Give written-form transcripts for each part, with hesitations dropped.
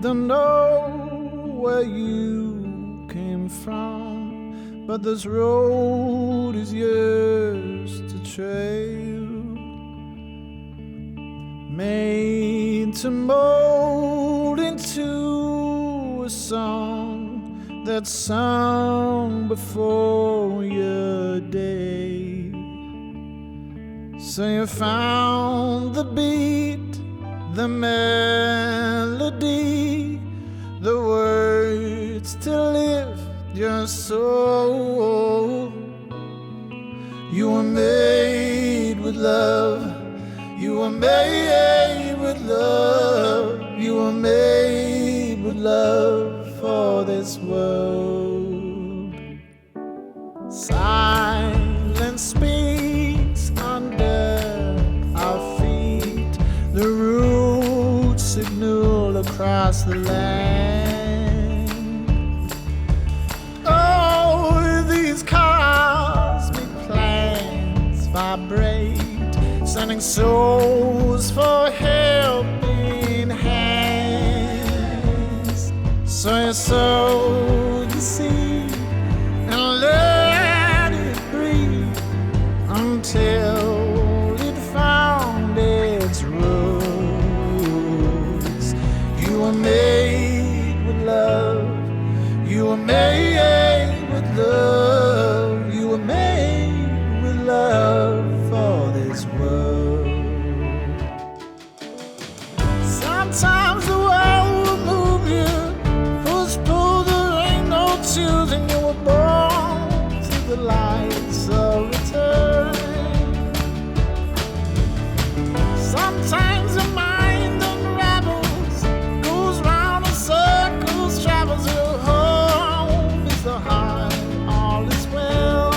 Don't know where you came from, but this road is yours to trail, made to mold into a song that's sung before your day. So you found the beat, the melody, the words to lift your soul. You were made with love. You were made with love. You were made with love for this world. Silence speaks under our feet. The roots signal across the land. Oh, these cosmic plans vibrate, sending souls for helping hands. So you sow the seed and let it breathe until it found its roots. You were made with love. You were made with love. You were made with love for this world. Sometimes the world will move you, push, pull, there ain't no choosing. You were born through the lights of return. Sometimes the mind unravels, goes round in circles, travels. Your home is the heart, all is well.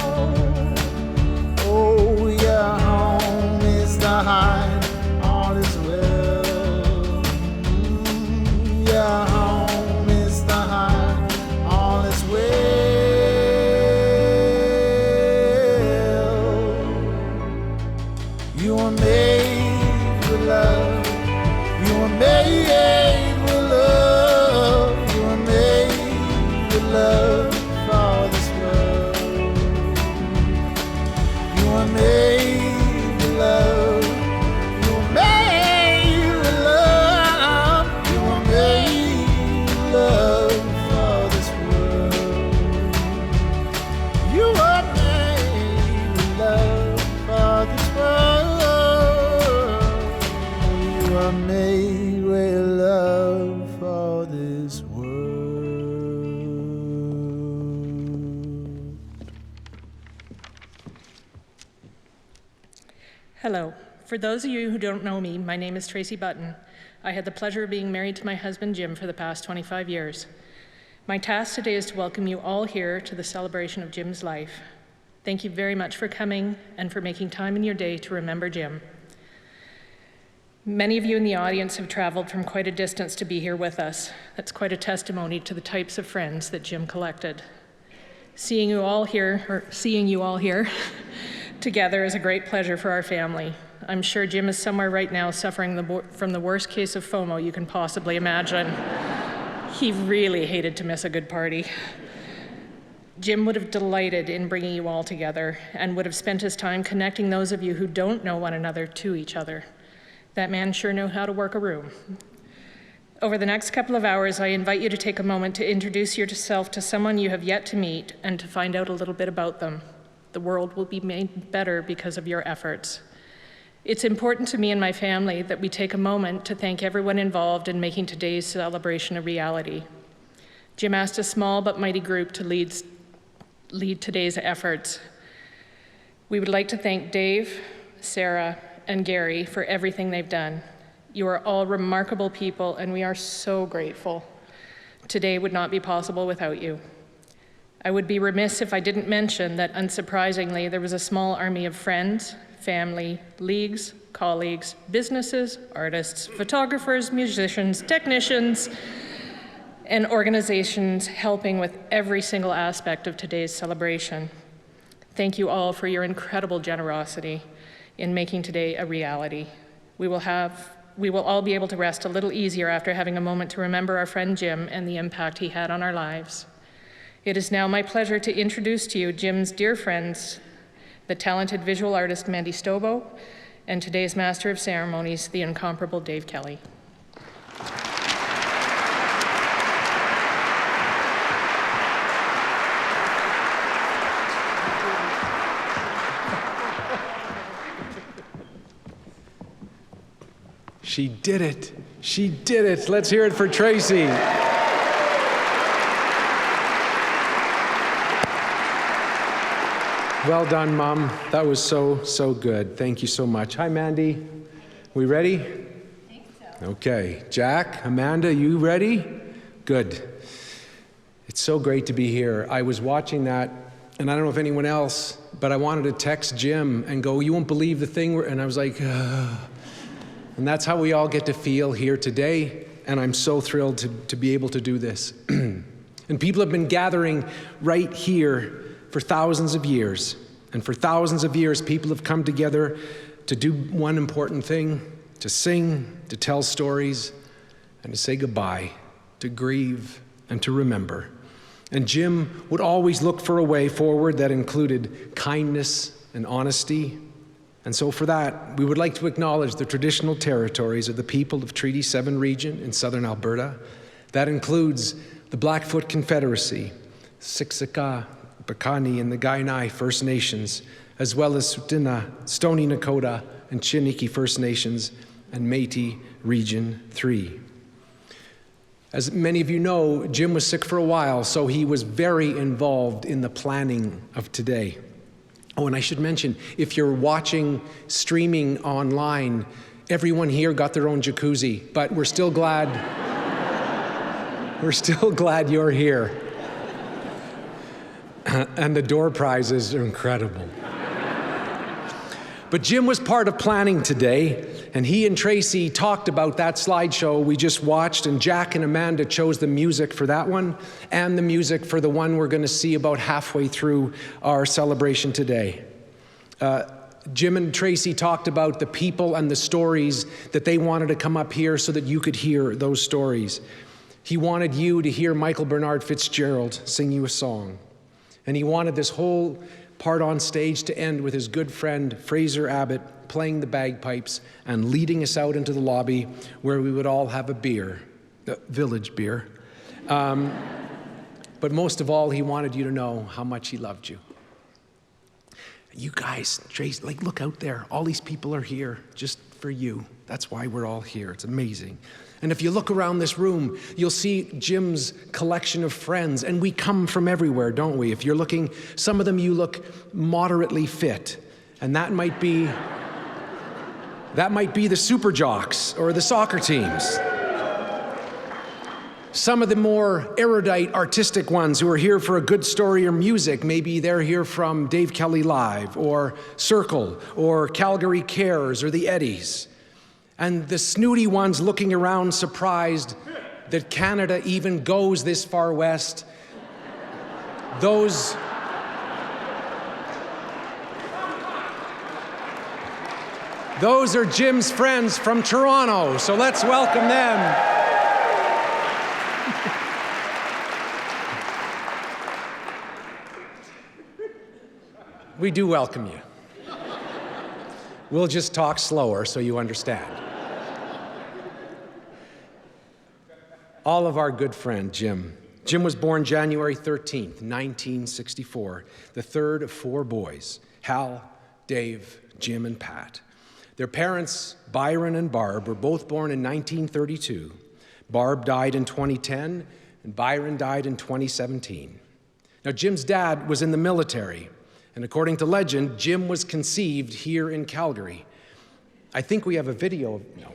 Oh, your home is the heart, all is well. Your home is the heart, all is well. You were made with love. You were made with love. You were made with love for this world. You were made with love. You were made with love. You were made with love for this world. You were made with love for this world. You were made with love for this world. Hello. For those of you who don't know me, my name is Tracy Button. I had the pleasure of being married to my husband, Jim, for the past 25 years. My task today is to welcome you all here to the celebration of Jim's life. Thank you very much for coming and for making time in your day to remember Jim. Many of you in the audience have traveled from quite a distance to be here with us. That's quite a testimony to the types of friends that Jim collected. Seeing you all here together is a great pleasure for our family. I'm sure Jim is somewhere right now suffering from the worst case of FOMO you can possibly imagine. He really hated to miss a good party. Jim would have delighted in bringing you all together and would have spent his time connecting those of you who don't know one another to each other. That man sure knew how to work a room. Over the next couple of hours, I invite you to take a moment to introduce yourself to someone you have yet to meet and to find out a little bit about them. The world will be made better because of your efforts. It's important to me and my family that we take a moment to thank everyone involved in making today's celebration a reality. Jim asked a small but mighty group to lead today's efforts. We would like to thank Dave, Sarah, and Gary for everything they've done. You are all remarkable people, and we are so grateful. Today would not be possible without you. I would be remiss if I didn't mention that, unsurprisingly, there was a small army of friends, family, leagues, colleagues, businesses, artists, photographers, musicians, technicians, and organizations helping with every single aspect of today's celebration. Thank you all for your incredible generosity in making today a reality. We will have we will all be able to rest a little easier after having a moment to remember our friend Jim and the impact he had on our lives. It is now my pleasure to introduce to you Jim's dear friends, the talented visual artist Mandy Stobo, and today's Master of Ceremonies, the incomparable Dave Kelly. She did it. She did it. Let's hear it for Tracy. Well done, Mom. That was so good. Thank you so much. Hi, Mandy. We ready? I think so. Okay. Jack, Amanda, you ready? Good. It's so great to be here. I was watching that, and I don't know if anyone else, but I wanted to text Jim and go, you won't believe the thing, and I was like, And that's how we all get to feel here today, and I'm so thrilled to be able to do this. And people have been gathering right here for thousands of years. And for thousands of years, people have come together to do one important thing, to sing, to tell stories, and to say goodbye, to grieve, and to remember. And Jim would always look for a way forward that included kindness and honesty. And so for that, we would like to acknowledge the traditional territories of the people of Treaty 7 region in southern Alberta. That includes the Blackfoot Confederacy, Siksika, Piikani, and the Kainai First Nations, as well as Tsuut'ina, Stoney Nakoda, and Chiniki First Nations, and Métis Region 3. As many of you know, Jim was sick for a while, so he was very involved in the planning of today. Oh, and I should mention, if you're watching streaming online, everyone here got their own jacuzzi, but we're still glad you're here. And the door prizes are incredible. But Jim was part of planning today, and he and Tracy talked about that slideshow we just watched, and Jack and Amanda chose the music for that one and the music for the one we're going to see about halfway through our celebration today. Jim and Tracy talked about the people and the stories that they wanted to come up here so that you could hear those stories. He wanted you to hear Michael Bernard Fitzgerald sing you a song. And he wanted this whole part on stage to end with his good friend Fraser Abbott playing the bagpipes and leading us out into the lobby where we would all have a beer, village beer. But most of all, he wanted you to know how much he loved you. You guys, Trace, look out there. All these people are here just for you. That's why we're all here. It's amazing. And if you look around this room, you'll see Jim's collection of friends, and we come from everywhere, don't we? If you're looking, some of them you look moderately fit, and that might be the super jocks or the soccer teams. Some of the more erudite, artistic ones who are here for a good story or music, maybe they're here from Dave Kelly Live or Circle or Calgary Cares or the Eddies. And the snooty ones looking around surprised that Canada even goes this far west. Those are Jim's friends from Toronto, so let's welcome them. We do welcome you. We'll just talk slower so you understand. All of our good friend, Jim. Jim was born January 13th, 1964, the third of four boys, Hal, Dave, Jim, and Pat. Their parents, Byron and Barb, were both born in 1932. Barb died in 2010, and Byron died in 2017. Now, Jim's dad was in the military, and according to legend, Jim was conceived here in Calgary. I think we have a video. No.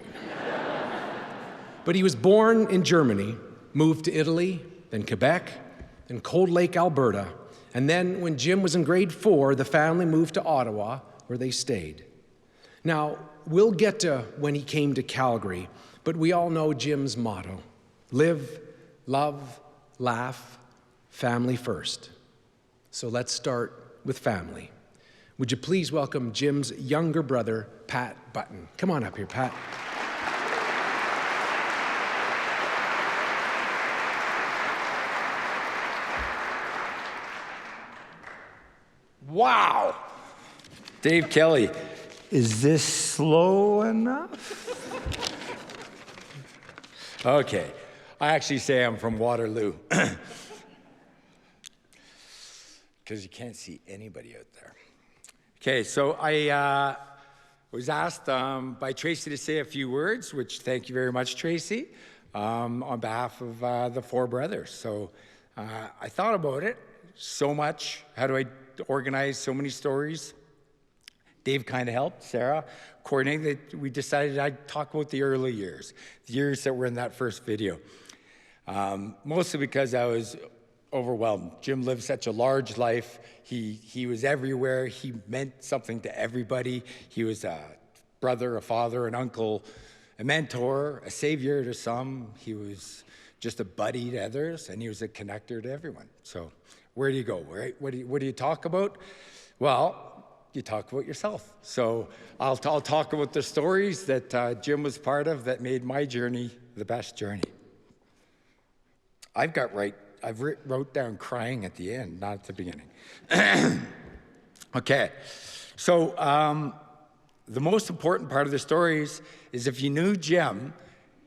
But he was born in Germany, moved to Italy, then Quebec, then Cold Lake, Alberta. And then when Jim was in grade 4, the family moved to Ottawa, where they stayed. Now, we'll get to when he came to Calgary, but we all know Jim's motto: live, love, laugh, family first. So let's start with family. Would you please welcome Jim's younger brother, Pat Button. Come on up here, Pat. Wow. Dave Kelly, is this slow enough? Okay, I actually say I'm from Waterloo. Because you can't see anybody out there. Okay, so I was asked by Tracy to say a few words, which thank you very much, Tracy, on behalf of the four brothers. So I thought about it so much. How do I organize so many stories? Dave kind of helped, Sarah, coordinate that we decided I'd talk about the early years, the years that were in that first video. Mostly because I was overwhelmed. Jim lived such a large life. He was everywhere. He meant something to everybody. He was a brother, a father, an uncle, a mentor, a savior to some. He was just a buddy to others, and he was a connector to everyone. So where do you go, right? What do you talk about? Well, you talk about yourself. So I'll talk about the stories that Jim was part of that made my journey the best journey. I've wrote down crying at the end, not at the beginning. Okay, so the most important part of the stories is if you knew Jim,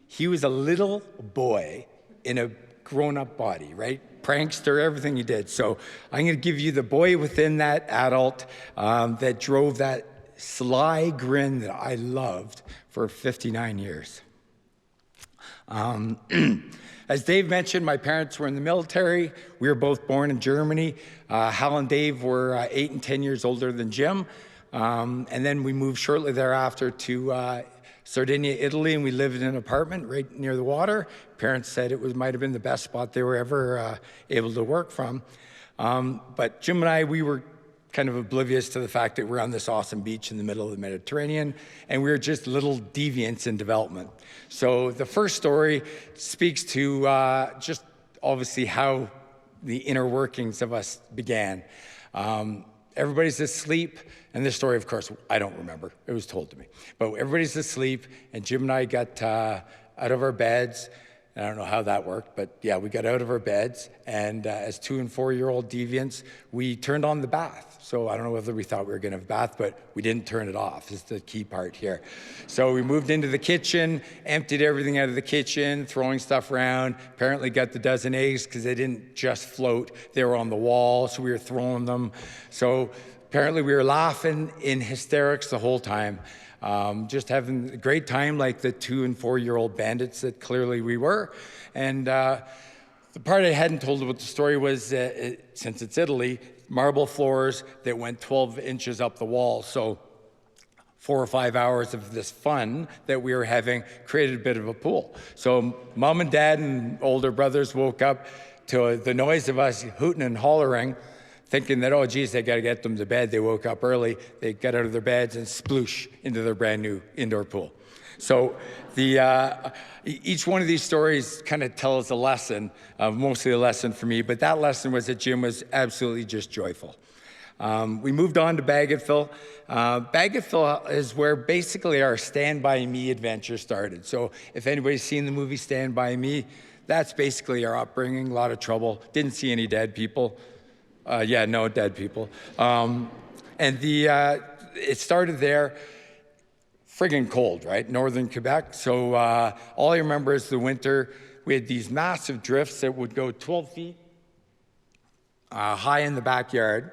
he was a little boy in a grown-up body, right? Prankster, everything he did. So I'm going to give you the boy within that adult that drove that sly grin that I loved for 59 years. As Dave mentioned, my parents were in the military. We were both born in Germany. Hal and Dave were 8 and 10 years older than Jim. And then we moved shortly thereafter to Sardinia, Italy, and we lived in an apartment right near the water. Parents said it might have been the best spot they were ever able to work from. But Jim and I, we were kind of oblivious to the fact that we're on this awesome beach in the middle of the Mediterranean, and we were just little deviants in development. So the first story speaks to just obviously how the inner workings of us began. Everybody's asleep, and this story, of course, I don't remember. It was told to me. But everybody's asleep, and Jim and I got out of our beds. I don't know how that worked, but yeah, we got out of our beds, and as 2- and 4-year-old deviants, we turned on the bath. So I don't know whether we thought we were going to have a bath, but we didn't turn it off, is the key part here. So we moved into the kitchen, emptied everything out of the kitchen, throwing stuff around, apparently got the dozen eggs because they didn't just float, they were on the wall, so we were throwing them. So apparently we were laughing in hysterics the whole time. Just having a great time like the 2- and 4-year-old bandits that clearly we were. And the part I hadn't told about the story was, since it's Italy, marble floors that went 12 inches up the wall. So 4 or 5 hours of this fun that we were having created a bit of a pool. So mom and dad and older brothers woke up to the noise of us hooting and hollering, thinking that, oh, geez, they got to get them to bed. They woke up early. They got out of their beds and sploosh into their brand new indoor pool. So each one of these stories kind of tells a lesson, mostly a lesson for me, but that lesson was that Jim was absolutely just joyful. We moved on to Bagotville. Bagotville is where basically our Stand By Me adventure started. So if anybody's seen the movie Stand By Me, that's basically our upbringing, a lot of trouble. Didn't see any dead people. No dead people. And it started there, friggin' cold, right? Northern Quebec. So all I remember is the winter, we had these massive drifts that would go 12 feet high in the backyard.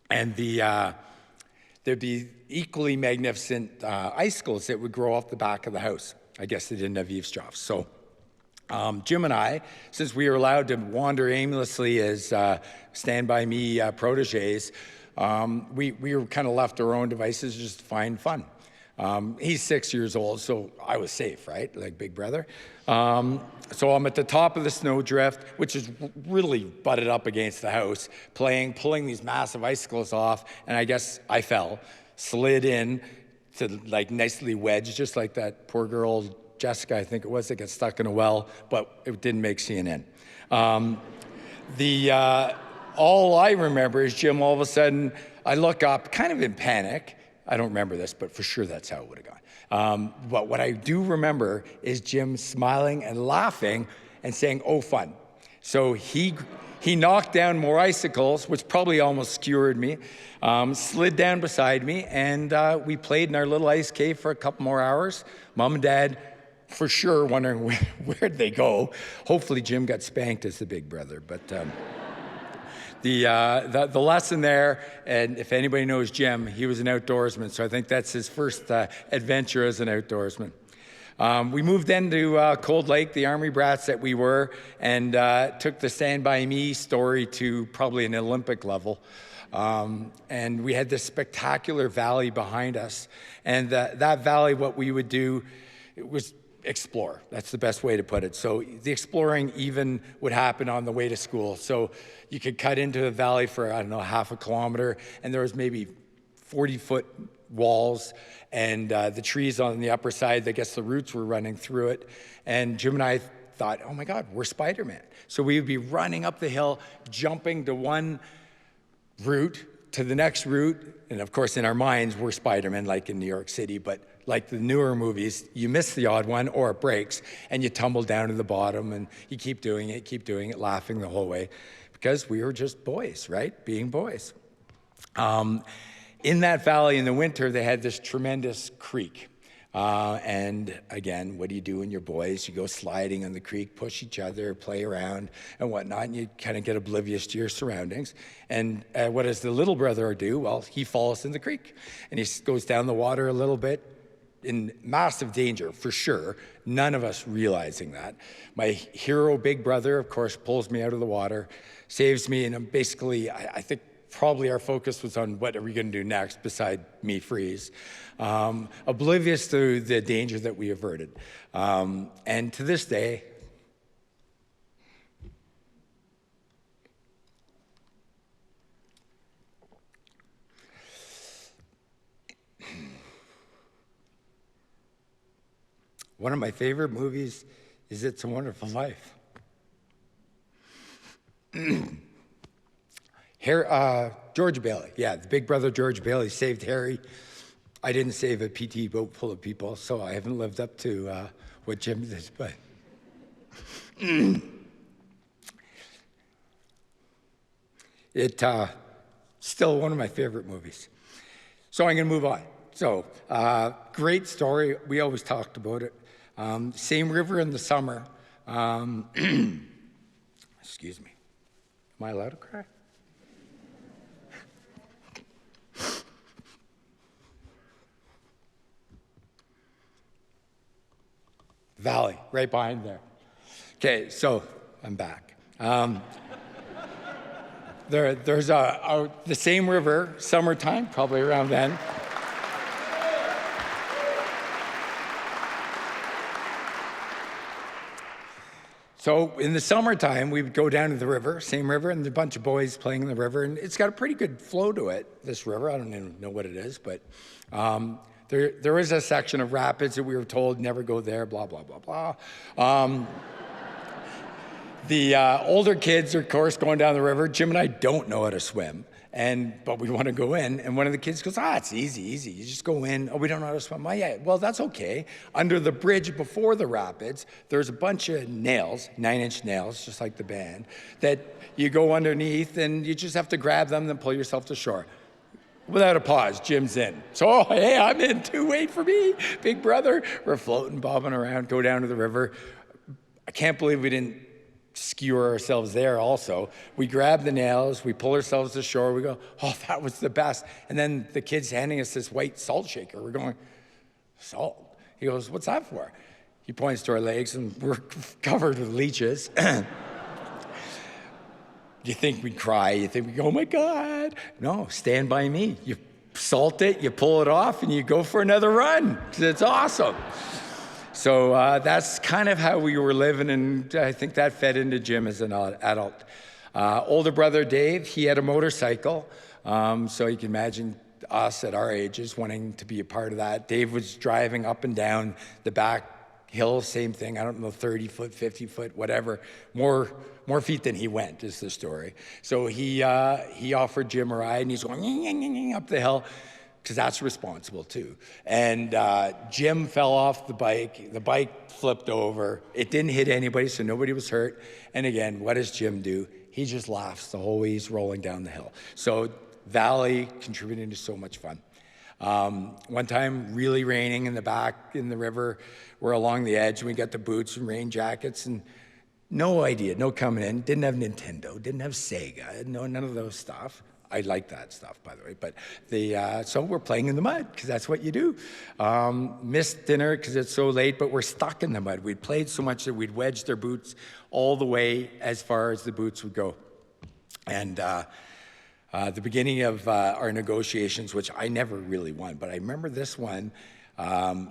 And there'd be equally magnificent icicles that would grow off the back of the house. I guess they didn't have eaves troughs. So Jim and I, since we were allowed to wander aimlessly as Stand By Me proteges, we were kind of left to our own devices just to find fun. He's 6 years old, so I was safe, right? Like big brother. So I'm at the top of the snowdrift, which is really butted up against the house, pulling these massive icicles off, and I guess I fell, slid in to like nicely wedged, just like that poor girl, Jessica, I think it was, that got stuck in a well, but it didn't make CNN. All I remember is Jim, all of a sudden, I look up, kind of in panic. I don't remember this, but for sure that's how it would have gone. But what I do remember is Jim smiling and laughing and saying, "Oh, fun." So he He knocked down more icicles, which probably almost skewered me, slid down beside me, and we played in our little ice cave for a couple more hours. Mom and Dad, for sure, wondering where'd they go. Hopefully Jim got spanked as the big brother, but the lesson there, and if anybody knows Jim, he was an outdoorsman, so I think that's his first adventure as an outdoorsman. We moved into Cold Lake, the Army brats that we were, and took the Stand By Me story to probably an Olympic level. And we had this spectacular valley behind us. And that valley, what we would do, it was explore. That's the best way to put it. So the exploring even would happen on the way to school. So you could cut into the valley for, I don't know, half a kilometer, and there was maybe 40-foot walls, and the trees on the upper side, I guess the roots were running through it. And Jim and I thought, oh my God, we're Spider-Man. So we would be running up the hill, jumping to one route to the next route. And of course, in our minds, we're Spider-Man, like in New York City, but like the newer movies, you miss the odd one or it breaks and you tumble down to the bottom and you keep doing it, laughing the whole way because we were just boys, right? Being boys. In that valley in the winter, they had this tremendous creek. And again, what do you do when you're boys? You go sliding on the creek, push each other, play around and whatnot, and you kind of get oblivious to your surroundings. And what does the little brother do? Well, he falls in the creek and he goes down the water a little bit in massive danger, for sure. None of us realizing that. My hero big brother, of course, pulls me out of the water, saves me, and I'm basically, I think, probably our focus was on what are we going to do next beside me freeze. Oblivious to the danger that we averted. And to this day, one of my favorite movies is It's a Wonderful Life. George Bailey, yeah, the big brother George Bailey saved Harry. I didn't save a PT boat full of people, so I haven't lived up to what Jim did, but it's still one of my favorite movies. So I'm gonna move on. So, great story, we always talked about it. Same river in the summer. Excuse me, am I allowed to cry? Valley, right behind there. Okay, so I'm back. There's the same river, summertime, probably around then. So in the summertime, we would go down to the river, same river, and there's a bunch of boys playing in the river, and it's got a pretty good flow to it, this river. I don't even know what it is, but there is a section of rapids that we were told never go there, blah, blah, blah, blah. The older kids are, of course, going down the river. Jim and I don't know how to swim, but we want to go in. And one of the kids goes, it's easy. You just go in. Oh, we don't know how to swim. Oh, yeah, well, that's okay. Under the bridge before the rapids, there's a bunch of nails, 9-inch nails, just like the band, that you go underneath, and you just have to grab them and pull yourself to shore. Without a pause, Jim's in. So, hey, I'm in too, wait for me, big brother. We're floating, bobbing around, go down to the river. I can't believe we didn't skewer ourselves there also. We grab the nails, we pull ourselves to shore, we go, oh, that was the best. And then the kid's handing us this white salt shaker. We're going, salt? He goes, what's that for? He points to our legs, and we're covered with leeches. You think we'd cry, you think we'd go, oh my God. No, Stand By Me. You salt it, you pull it off, and you go for another run. It's awesome. So that's kind of how we were living, and I think that fed into Jim as an adult. Older brother Dave, he had a motorcycle, so you can imagine us at our ages wanting to be a part of that. Dave was driving up and down the back hill, same thing, I don't know, 30 foot, 50 foot, whatever. More feet than he went is the story. So he offered Jim a ride, and he's going up the hill, because that's responsible too. And Jim fell off the bike flipped over. It didn't hit anybody, so nobody was hurt. And again, what does Jim do? He just laughs the whole way he's rolling down the hill. So Valley contributing to so much fun. One time, really raining in the back in the river. We're along the edge, and we got the boots and rain jackets, and no idea, no coming in. Didn't have Nintendo, didn't have Sega, none of those stuff. I like that stuff, by the way. But so we're playing in the mud, because that's what you do. Missed dinner because it's so late, but we're stuck in the mud. We'd played so much that we'd wedged our boots all the way as far as the boots would go. And the beginning of our negotiations, which I never really won, but I remember this one,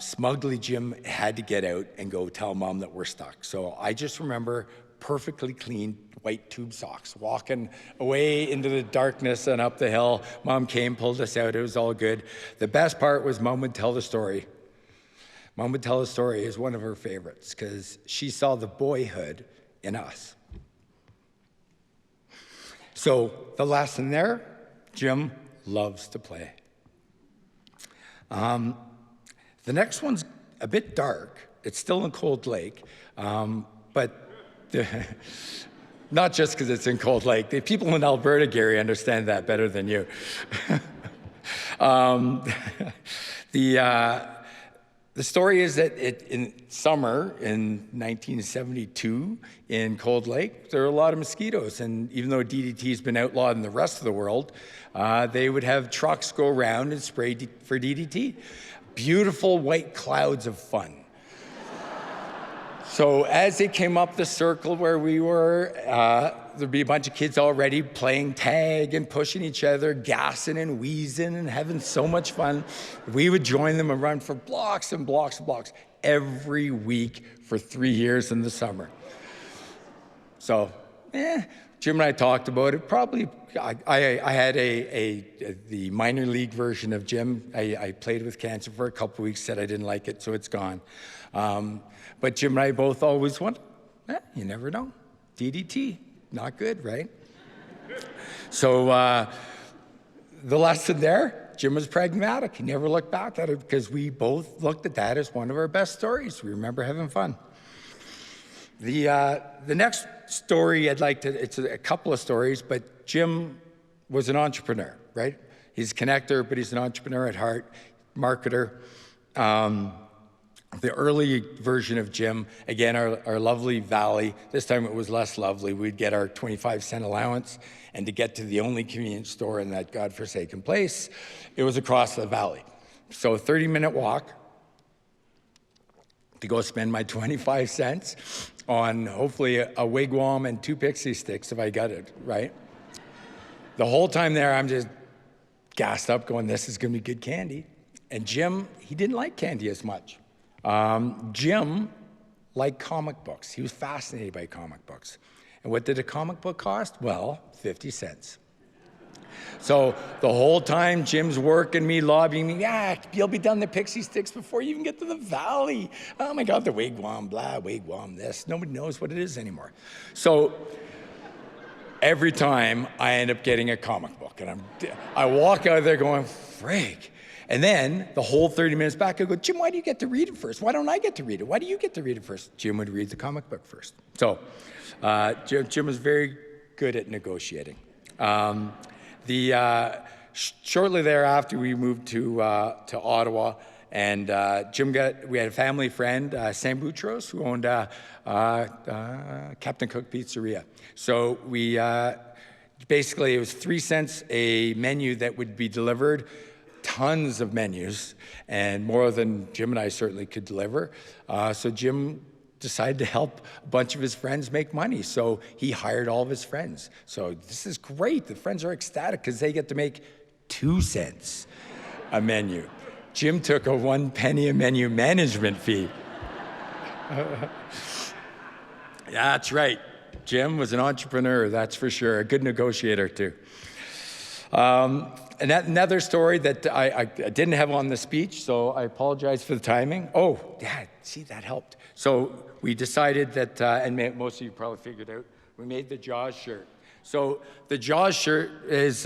smugly Jim had to get out and go tell Mom that we're stuck. So I just remember perfectly clean white tube socks, walking away into the darkness and up the hill. Mom came, pulled us out. It was all good. The best part was Mom would tell the story. Mom would tell the story is one of her favorites because she saw the boyhood in us. So the lesson there, Jim loves to play. The next one's a bit dark. It's still in Cold Lake, but not just because it's in Cold Lake. The people in Alberta, Gary, understand that better than you. The story is that in summer in 1972 in Cold Lake, there were a lot of mosquitoes. And even though DDT has been outlawed in the rest of the world, they would have trucks go around and spray for DDT. Beautiful white clouds of fun. So as they came up the circle where we were, there'd be a bunch of kids already playing tag and pushing each other, gassing and wheezing and having so much fun. We would join them and run for blocks and blocks and blocks every week for 3 years in the summer. So, Jim and I talked about it. Probably, I had the minor league version of Jim. I played with cancer for a couple of weeks, said I didn't like it, so it's gone. But Jim and I both always went, you never know. DDT, not good, right? So the lesson there, Jim was pragmatic. He never looked back at it because we both looked at that as one of our best stories. We remember having fun. The next story I'd like to, it's a couple of stories, but Jim was an entrepreneur, right? He's a connector, but he's an entrepreneur at heart, marketer. The early version of Jim, again, our lovely valley, this time it was less lovely. We'd get our 25-cent allowance, and to get to the only convenience store in that godforsaken place, it was across the valley. So a 30-minute walk to go spend my 25 cents on hopefully a wigwam and 2 pixie sticks if I got it, right? The whole time there, I'm just gassed up going, this is gonna be good candy. And Jim, he didn't like candy as much. Jim liked comic books. He was fascinated by comic books. And what did a comic book cost? Well, 50 cents. So the whole time Jim's working me, lobbying me, you'll be done the pixie sticks before you even get to the valley. Oh my God, the wigwam, blah, wigwam, this. Nobody knows what it is anymore. So every time I end up getting a comic book, and I walk out of there going, frig. And then the whole 30 minutes back, I go, Jim, why do you get to read it first? Why don't I get to read it? Why do you get to read it first? Jim would read the comic book first. So Jim was very good at negotiating. Shortly thereafter, we moved to Ottawa, and we had a family friend, Sam Boutros, who owned Captain Cook Pizzeria. So we basically, it was 3 cents a menu that would be delivered, tons of menus, and more than Jim and I certainly could deliver. So Jim decided to help a bunch of his friends make money. So he hired all of his friends. So this is great. The friends are ecstatic because they get to make 2 cents a menu. Jim took a 1 penny a menu management fee. That's right. Jim was an entrepreneur, that's for sure. A good negotiator, too. Another story that I didn't have on the speech, so I apologize for the timing. Oh, yeah, see, that helped. So we decided that, and most of you probably figured out, we made the Jaws shirt. So the Jaws shirt is,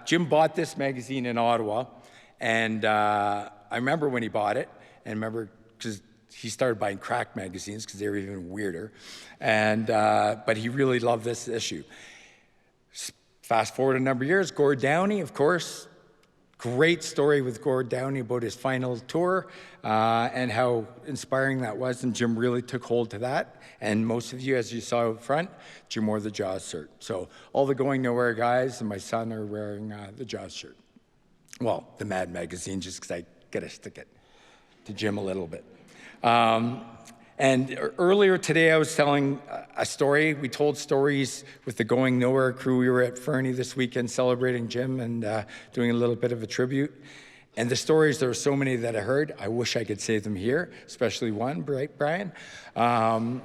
Jim bought this magazine in Ottawa, and I remember when he bought it, and remember, because he started buying crack magazines because they were even weirder, and but he really loved this issue. Fast forward a number of years, Gord Downie, of course, great story with Gord Downie about his final tour and how inspiring that was, and Jim really took hold to that. And most of you, as you saw out front, Jim wore the Jaws shirt. So all the Going Nowhere guys and my son are wearing the Jaws shirt. Well, the Mad magazine, just because I got to stick it to Jim a little bit. And earlier today, I was telling a story. We told stories with the Going Nowhere crew. We were at Fernie this weekend celebrating Jim and doing a little bit of a tribute. And the stories, there were so many that I heard. I wish I could say them here, especially one, right, Brian? But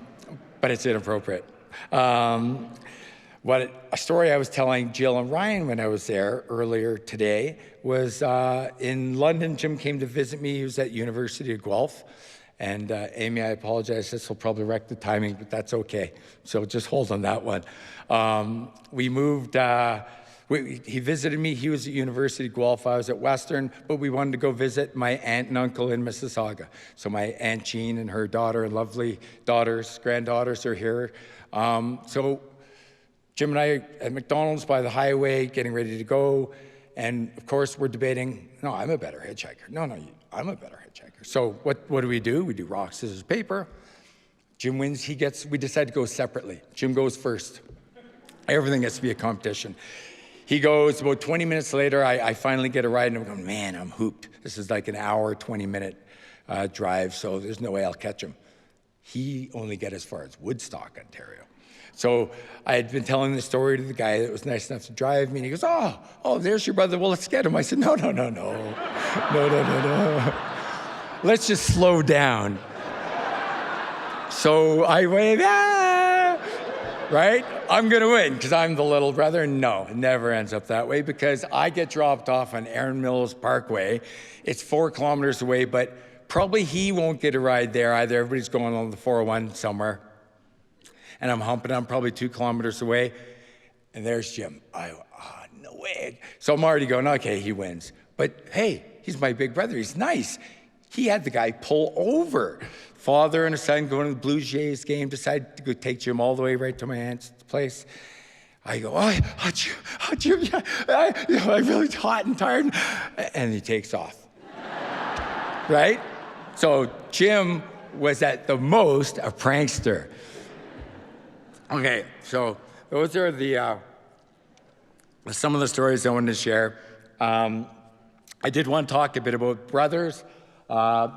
it's inappropriate. A story I was telling Jill and Ryan when I was there earlier today was in London. Jim came to visit me. He was at University of Guelph. And Amy, I apologize. This will probably wreck the timing, but that's okay. So just hold on that one. We moved. He visited me. He was at University of Guelph. I was at Western, but we wanted to go visit my aunt and uncle in Mississauga. So my Aunt Jean and her daughter and lovely daughters, granddaughters are here. So Jim and I at McDonald's by the highway, getting ready to go. And of course, we're debating, no, I'm a better hitchhiker. No, I'm a better hitchhiker. So what do? We do rock, scissors, paper. Jim wins, we decide to go separately. Jim goes first. Everything has to be a competition. He goes, about 20 minutes later, I finally get a ride, and I'm going, man, I'm hooped. This is like an hour, 20-minute drive, so there's no way I'll catch him. He only got as far as Woodstock, Ontario. So I had been telling the story to the guy that was nice enough to drive me, and he goes, oh, there's your brother. Well, let's get him. I said, no. Let's just slow down. So I wave, right? I'm going to win because I'm the little brother. No, it never ends up that way because I get dropped off on Erin Mills Parkway. It's 4 kilometers away, but probably he won't get a ride there either. Everybody's going on the 401 somewhere. And I'm humping, I'm probably 2 kilometers away. And there's Jim. No way. So I'm already going, okay, he wins. But hey, he's my big brother. He's nice. He had the guy pull over. Father and a son going to the Blue Jays game, decided to go take Jim all the way right to my aunt's place. I go, Jim, yeah, I'm really hot and tired. And he takes off. Right? So Jim was at the most a prankster. Okay, so those are some of the stories I wanted to share. I did want to talk a bit about brothers.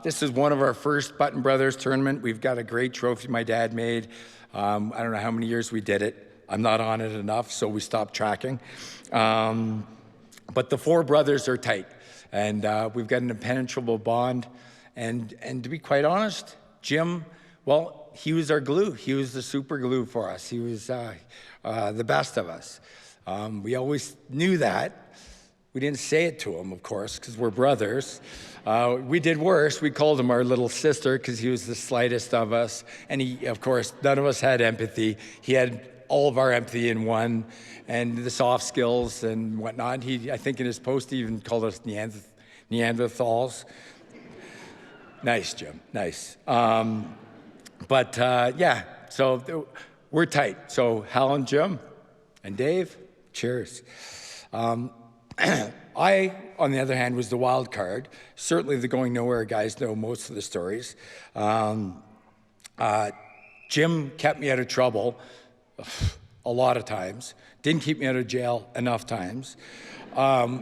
This is one of our first Button Brothers tournament. We've got a great trophy my dad made. I don't know how many years we did it. I'm not on it enough, so we stopped tracking. But the 4 brothers are tight, and we've got an impenetrable bond. And to be quite honest, Jim, well, he was our glue. He was the super glue for us. He was the best of us. We always knew that. We didn't say it to him, of course, because we're brothers. We did worse. We called him our little sister because he was the slightest of us. And he, of course, none of us had empathy. He had all of our empathy in one, and the soft skills and whatnot. I think in his post, he even called us Neanderthals. Nice, Jim, nice. So we're tight. So Hal and Jim and Dave, cheers. I, on the other hand, was the wild card. Certainly the Going Nowhere guys know most of the stories. Jim kept me out of trouble a lot of times. Didn't keep me out of jail enough times.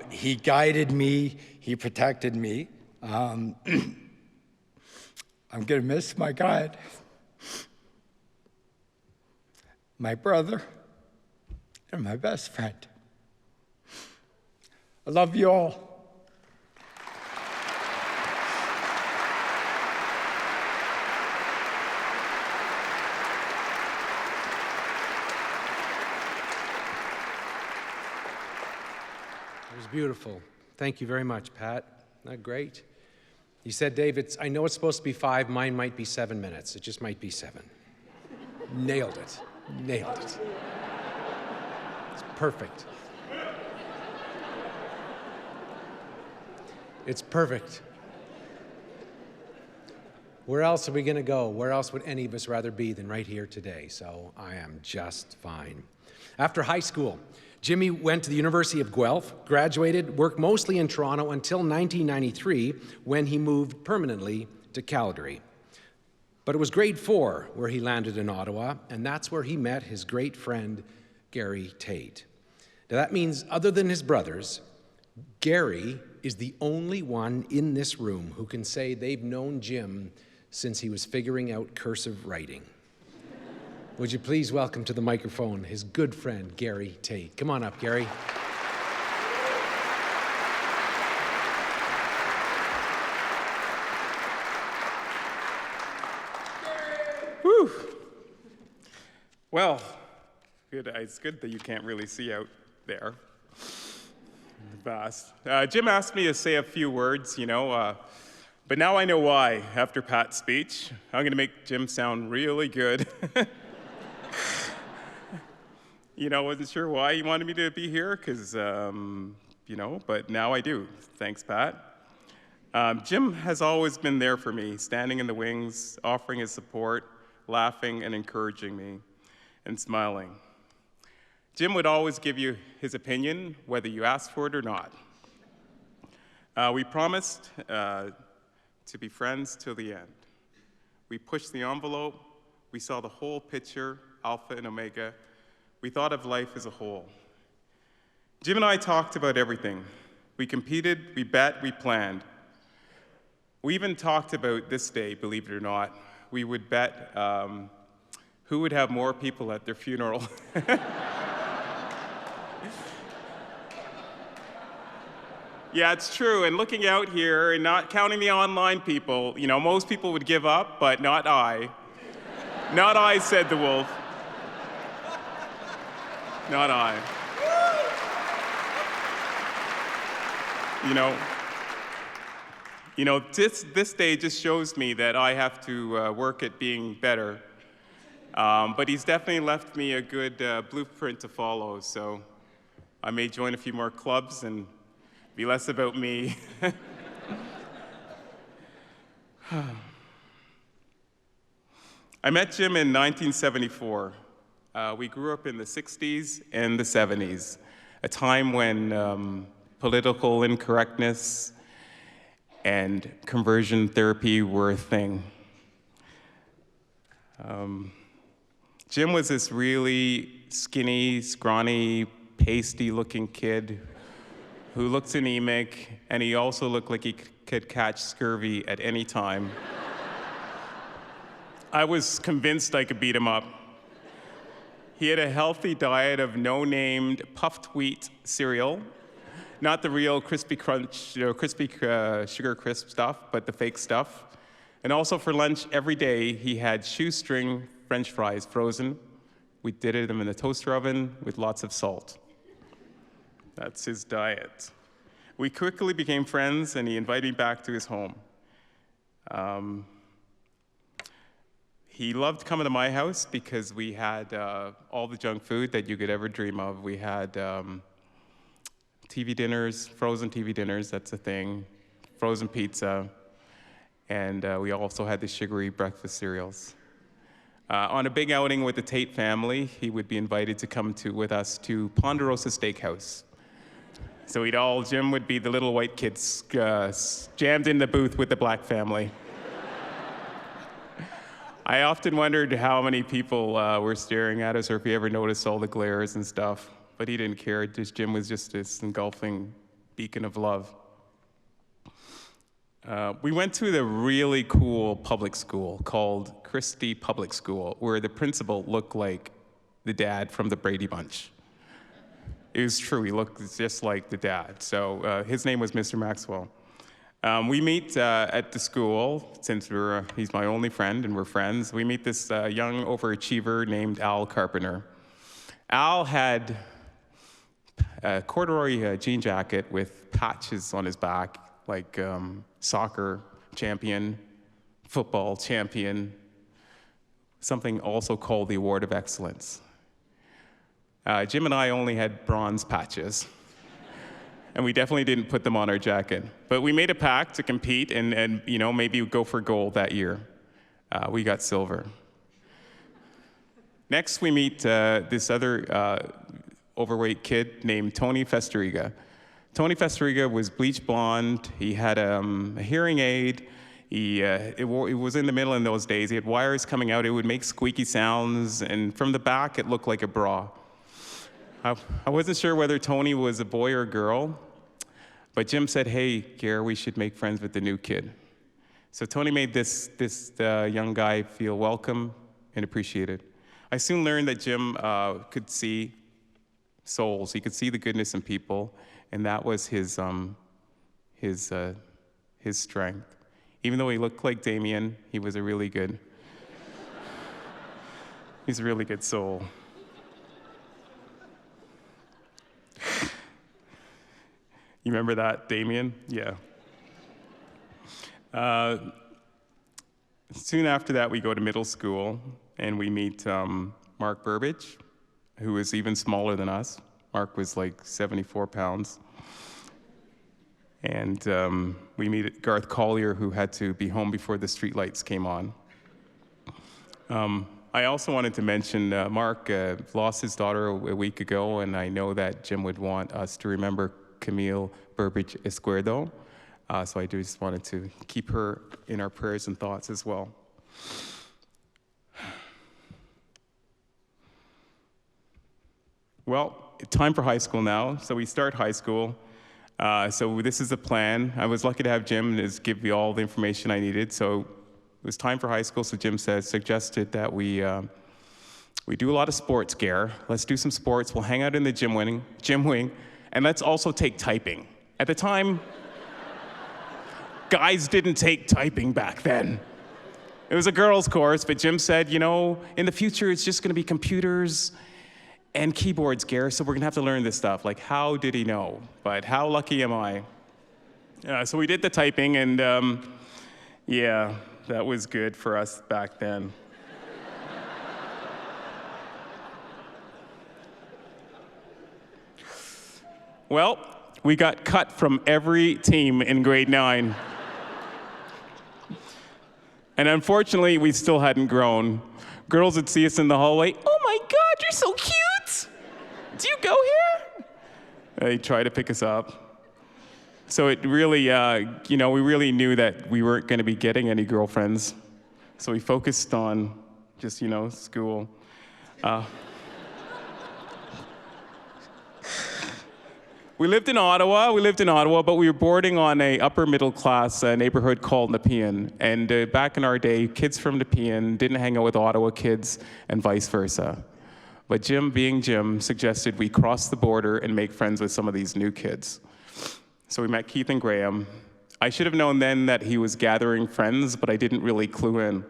He guided me. He protected me. I'm going to miss my God, my brother, and my best friend. I love you all. It was beautiful. Thank you very much, Pat. Isn't that great? You said, Dave, I know it's supposed to be 5. Mine might be 7 minutes. It just might be 7. Nailed it. Nailed it. It's perfect. It's perfect. Where else are we going to go? Where else would any of us rather be than right here today? So I am just fine. After high school, Jimmy went to the University of Guelph, graduated, worked mostly in Toronto until 1993 when he moved permanently to Calgary. But it was grade 4 where he landed in Ottawa, and that's where he met his great friend, Gary Tate. Now that means, other than his brothers, Gary is the only one in this room who can say they've known Jim since he was figuring out cursive writing. Would you please welcome to the microphone his good friend, Gary Tate. Come on up, Gary. Whew. Well, good. It's good that you can't really see out there. Vast. Jim asked me to say a few words, but now I know why. After Pat's speech, I'm going to make Jim sound really good. Wasn't sure why he wanted me to be here, because, but now I do. Thanks, Pat. Jim has always been there for me, standing in the wings, offering his support, laughing and encouraging me, and smiling. Jim would always give you his opinion, whether you asked for it or not. We promised to be friends till the end. We pushed the envelope. We saw the whole picture, alpha and omega. We thought of life as a whole. Jim and I talked about everything. We competed, we bet, we planned. We even talked about this day, believe it or not. We would bet who would have more people at their funeral. Yeah, it's true, and looking out here and not counting the online people, most people would give up, but not I. Not I, said the wolf. Not I. This day just shows me that I have to work at being better. But he's definitely left me a good blueprint to follow, so I may join a few more clubs and be less about me. I met Jim in 1974. We grew up in the 60s and the 70s, a time when political incorrectness and conversion therapy were a thing. Jim was this really skinny, scrawny, pasty-looking kid who looked anemic, and he also looked like he could catch scurvy at any time. I was convinced I could beat him up. He had a healthy diet of no-named puffed wheat cereal, not the real crispy crunch, crispy sugar crisp stuff, but the fake stuff. And also for lunch every day, he had shoestring French fries frozen. We did them in the toaster oven with lots of salt. That's his diet. We quickly became friends, and he invited me back to his home. He loved coming to my house because we had all the junk food that you could ever dream of. We had TV dinners, frozen TV dinners, that's a thing, frozen pizza, and we also had the sugary breakfast cereals. On a big outing with the Tate family, he would be invited to come with us to Ponderosa Steakhouse. So Jim would be the little white kids jammed in the booth with the black family. I often wondered how many people were staring at us, or if he ever noticed all the glares and stuff, but he didn't care. Jim was just this engulfing beacon of love. We went to the really cool public school called Christie Public School, where the principal looked like the dad from the Brady Bunch. It was true, he looked just like the dad. So his name was Mr. Maxwell. We meet at the school, since he's my only friend and we're friends, we meet this young overachiever named Al Carpenter. Al had a corduroy jean jacket with patches on his back, like soccer champion, football champion, something also called the Award of Excellence. Jim and I only had bronze patches, and we definitely didn't put them on our jacket. But we made a pact to compete and maybe go for gold that year. We got silver. Next, we meet this other overweight kid named Tony Festeriga. Tony Festeriga was bleach blonde. He had a hearing aid. It was in the middle in those days. He had wires coming out. It would make squeaky sounds, and from the back, it looked like a bra. I wasn't sure whether Tony was a boy or a girl, but Jim said, "Hey, Gare, we should make friends with the new kid." So Tony made this young guy feel welcome and appreciated. I soon learned that Jim could see souls. He could see the goodness in people, and that was his strength. Even though he looked like Damien, he was he's a really good soul. You remember that, Damien? Yeah. Soon after that, we go to middle school, and we meet Mark Burbage, who was even smaller than us. Mark was like 74 pounds. And we meet Garth Collier, who had to be home before the streetlights came on. I also wanted to mention Mark lost his daughter a week ago, and I know that Jim would want us to remember Camille Burbage Esquerdo. So I just wanted to keep her in our prayers and thoughts as well. Well, time for high school now. So we start high school. So this is the plan. I was lucky to have Jim give me all the information I needed. So it was time for high school. So Jim suggested that we do a lot of sports, Gare. Let's do some sports. We'll hang out in the gym wing, and let's also take typing. At the time, guys didn't take typing back then. It was a girls' course, but Jim said, in the future, it's just going to be computers and keyboards, Gare, so we're going to have to learn this stuff. Like, how did he know? But how lucky am I? So we did the typing, and yeah, that was good for us back then. Well, we got cut from every team in grade 9. And unfortunately, we still hadn't grown. Girls would see us in the hallway. "Oh my God, you're so cute! Do you go here?" They try to pick us up. So it really, we really knew that we weren't going to be getting any girlfriends. So we focused on just, school. We lived in Ottawa, but we were boarding on a upper middle class neighborhood called Nepean. And back in our day, kids from Nepean didn't hang out with Ottawa kids and vice versa. But Jim, being Jim, suggested we cross the border and make friends with some of these new kids. So we met Keith and Graham. I should have known then that he was gathering friends, but I didn't really clue in.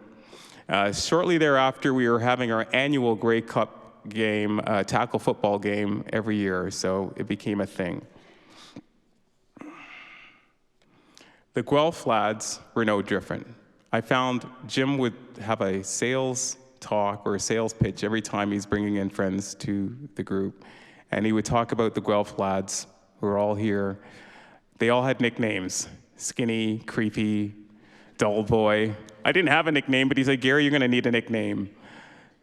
Shortly thereafter, we were having our annual Grey Cup game, tackle football game every year, so it became a thing. The Guelph lads were no different. I found Jim would have a sales talk or a sales pitch every time he's bringing in friends to the group, and he would talk about the Guelph lads who are all here. They all had nicknames: Skinny, Creepy, Dull Boy. I didn't have a nickname, but he said, "Gary, you're going to need a nickname."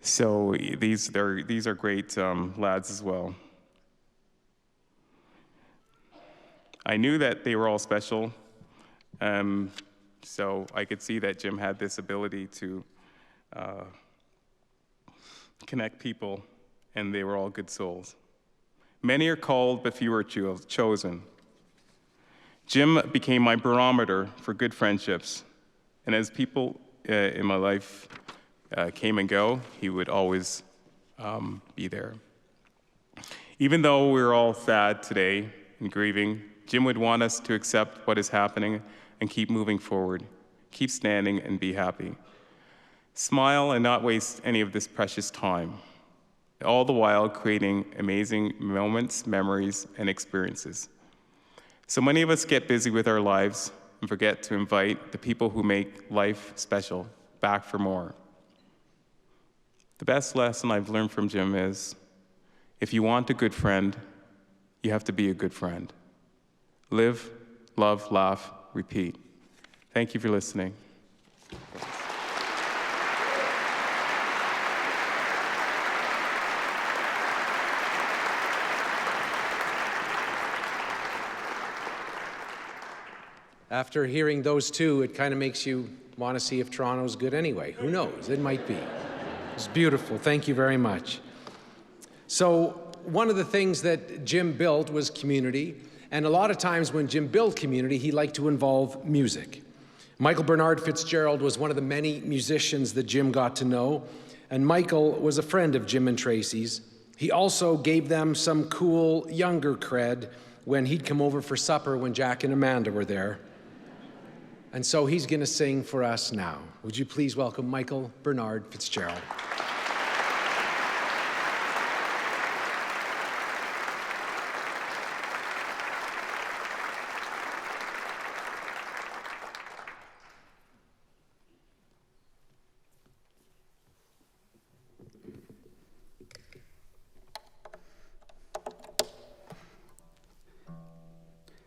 So these are great lads as well. I knew that they were all special, so I could see that Jim had this ability to connect people, and they were all good souls. Many are called, but few are chosen. Jim became my barometer for good friendships, and as people in my life came and go, he would always be there. Even though we're all sad today and grieving, Jim would want us to accept what is happening and keep moving forward, keep standing and be happy. Smile and not waste any of this precious time, all the while creating amazing moments, memories, and experiences. So many of us get busy with our lives and forget to invite the people who make life special back for more. The best lesson I've learned from Jim is, if you want a good friend, you have to be a good friend. Live, love, laugh, repeat. Thank you for listening. After hearing those two, it kind of makes you want to see if Toronto's good anyway. Who knows? It might be. It's beautiful. Thank you very much. So one of the things that Jim built was community. And a lot of times when Jim built community, he liked to involve music. Michael Bernard Fitzgerald was one of the many musicians that Jim got to know. And Michael was a friend of Jim and Tracy's. He also gave them some cool younger cred when he'd come over for supper when Jack and Amanda were there. And so he's going to sing for us now. Would you please welcome Michael Bernard Fitzgerald?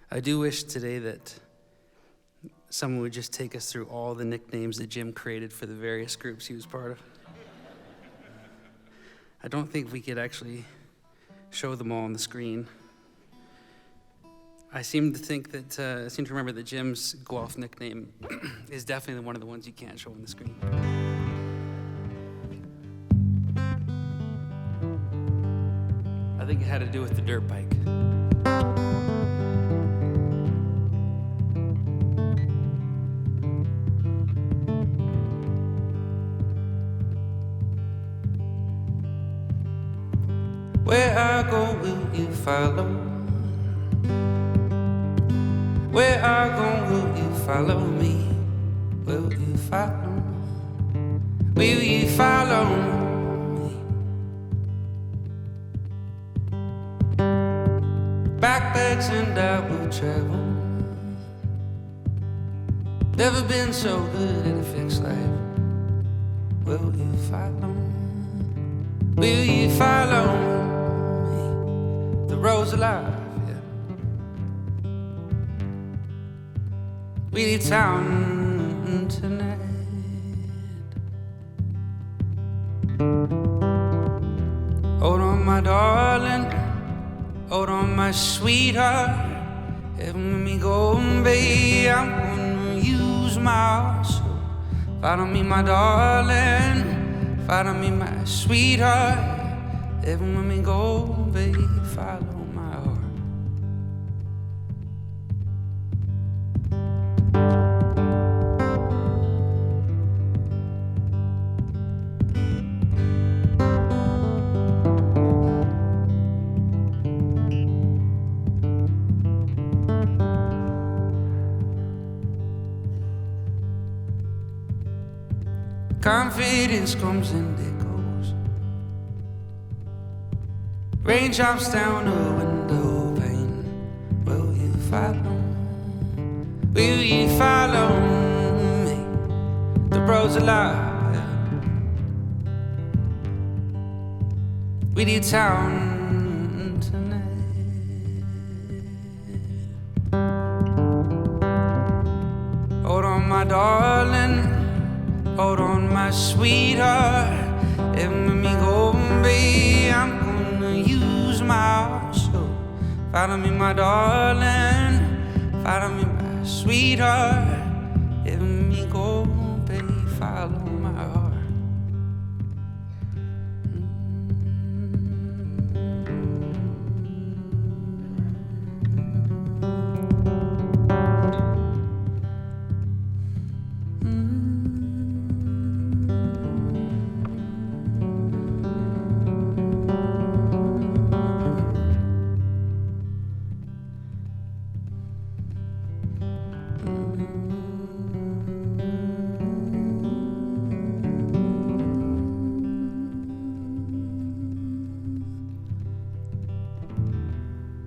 I do wish today that someone would just take us through all the nicknames that Jim created for the various groups he was part of. I don't think we could actually show them all on the screen. I seem to remember that Jim's Guelph nickname is definitely one of the ones you can't show on the screen. I think it had to do with the dirt bike. Where I go, will you follow? Where I go, will you follow me? Will you follow? Will you follow me? Backpacks and I will travel. Never been so good at a fixed life. Will you follow? Will you follow? The road's alive, yeah. We leave town tonight. Hold on, my darling. Hold on, my sweetheart. Even when we go, babe, I'm gonna use my heart. So follow me, my darling. Follow me, my sweetheart. Even when we go, babe, follow my heart. Confidence comes and it goes. Raindrops down a window pane. Will you follow? Will you follow me? The road's alive. We leave town tonight. Hold on, my darling. Hold on, my sweetheart. And when we go, babe, I'm gonna use my heart. So follow me, my darling. Follow me, my sweetheart. And when we go, babe, follow my heart.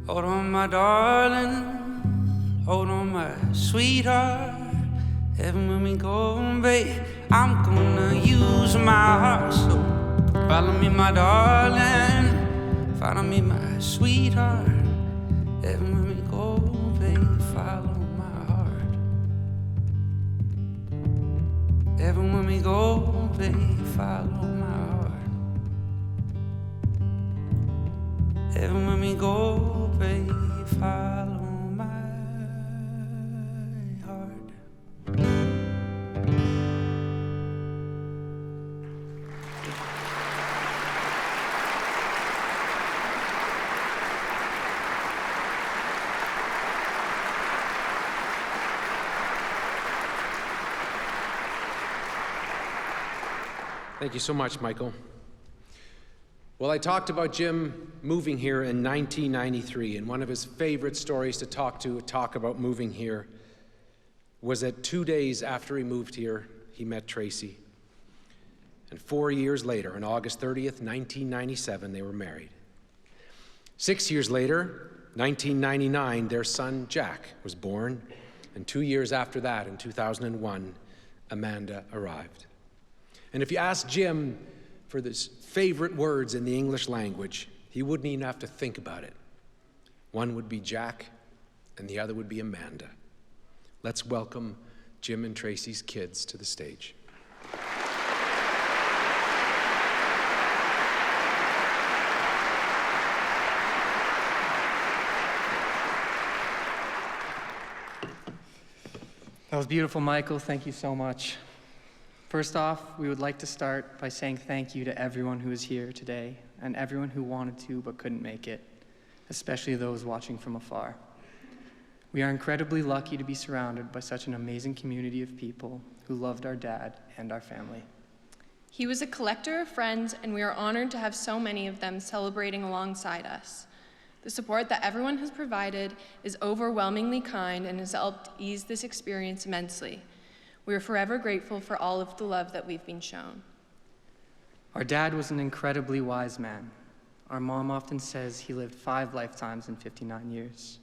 Hold on, my darling. Hold on, my sweetheart. Even when we go, babe, I'm gonna use my heart. So follow me, my darling. Follow me, my sweetheart. Even when we go, babe, follow my heart. Even when we go, babe, follow my heart. Even when we go, babe, follow my heart. Thank you so much, Michael. Well, I talked about Jim moving here in 1993, and one of his favorite stories to talk about moving here was that 2 days after he moved here, he met Tracy. And 4 years later, on August 30th, 1997, they were married. 6 years later, 1999, their son, Jack, was born. And 2 years after that, in 2001, Amanda arrived. And if you ask Jim for his favorite words in the English language, he wouldn't even have to think about it. One would be Jack, and the other would be Amanda. Let's welcome Jim and Tracy's kids to the stage. That was beautiful, Michael. Thank you so much. First off, we would like to start by saying thank you to everyone who is here today and everyone who wanted to but couldn't make it, especially those watching from afar. We are incredibly lucky to be surrounded by such an amazing community of people who loved our dad and our family. He was a collector of friends, and we are honored to have so many of them celebrating alongside us. The support that everyone has provided is overwhelmingly kind and has helped ease this experience immensely. We are forever grateful for all of the love that we've been shown. Our dad was an incredibly wise man. Our mom often says he lived 5 lifetimes in 59 years.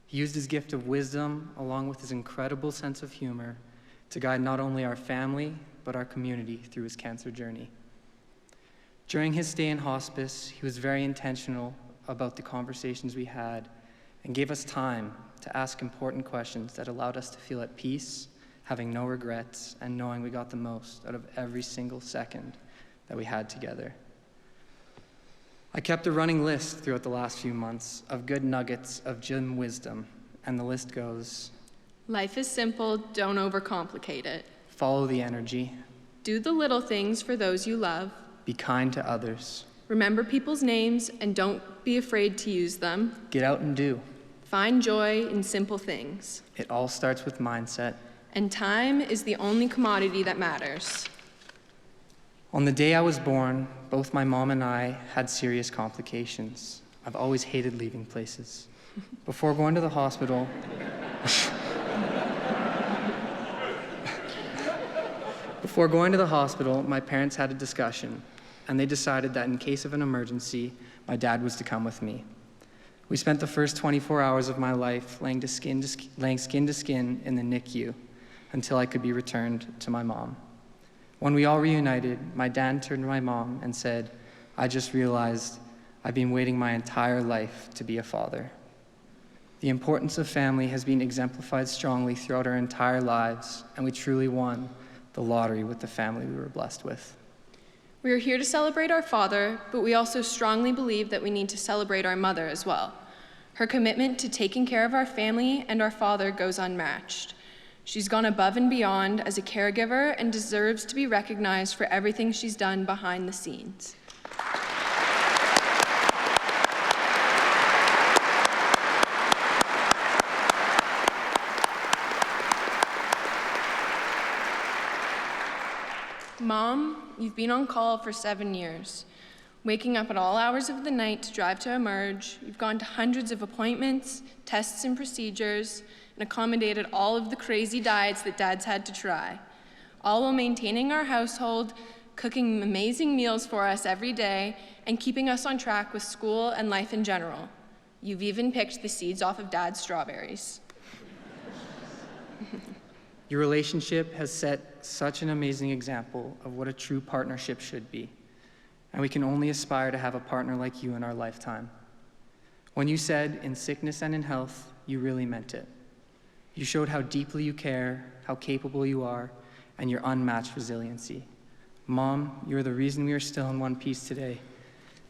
He used his gift of wisdom, along with his incredible sense of humor, to guide not only our family, but our community through his cancer journey. During his stay in hospice, he was very intentional about the conversations we had and gave us time to ask important questions that allowed us to feel at peace, having no regrets, and knowing we got the most out of every single second that we had together. I kept a running list throughout the last few months of good nuggets of Jim wisdom, and the list goes: Life is simple, don't overcomplicate it. follow the energy, Do the little things for those you love. be kind to others, Remember people's names and don't be afraid to use them. get out and do. Find joy in simple things. It all starts with mindset. And time is the only commodity that matters. On the day I was born, both my mom and I had serious complications. I've always hated leaving places. Before going to the hospital, my parents had a discussion, and they decided that in case of an emergency, my dad was to come with me. We spent the first 24 hours of my life laying skin to skin in the NICU until I could be returned to my mom. When we all reunited, my dad turned to my mom and said, "I just realized I've been waiting my entire life to be a father." The importance of family has been exemplified strongly throughout our entire lives, and we truly won the lottery with the family we were blessed with. We are here to celebrate our father, but we also strongly believe that we need to celebrate our mother as well. Her commitment to taking care of our family and our father goes unmatched. She's gone above and beyond as a caregiver and deserves to be recognized for everything she's done behind the scenes. Mom, you've been on call for 7 years. Waking up at all hours of the night to drive to Emerge, you've gone to hundreds of appointments, tests and procedures, and accommodated all of the crazy diets that Dad's had to try, all while maintaining our household, cooking amazing meals for us every day, and keeping us on track with school and life in general. You've even picked the seeds off of Dad's strawberries. Your relationship has set such an amazing example of what a true partnership should be, and we can only aspire to have a partner like you in our lifetime. When you said, "in sickness and in health," you really meant it. You showed how deeply you care, how capable you are, and your unmatched resiliency. Mom, you're the reason we are still in one piece today,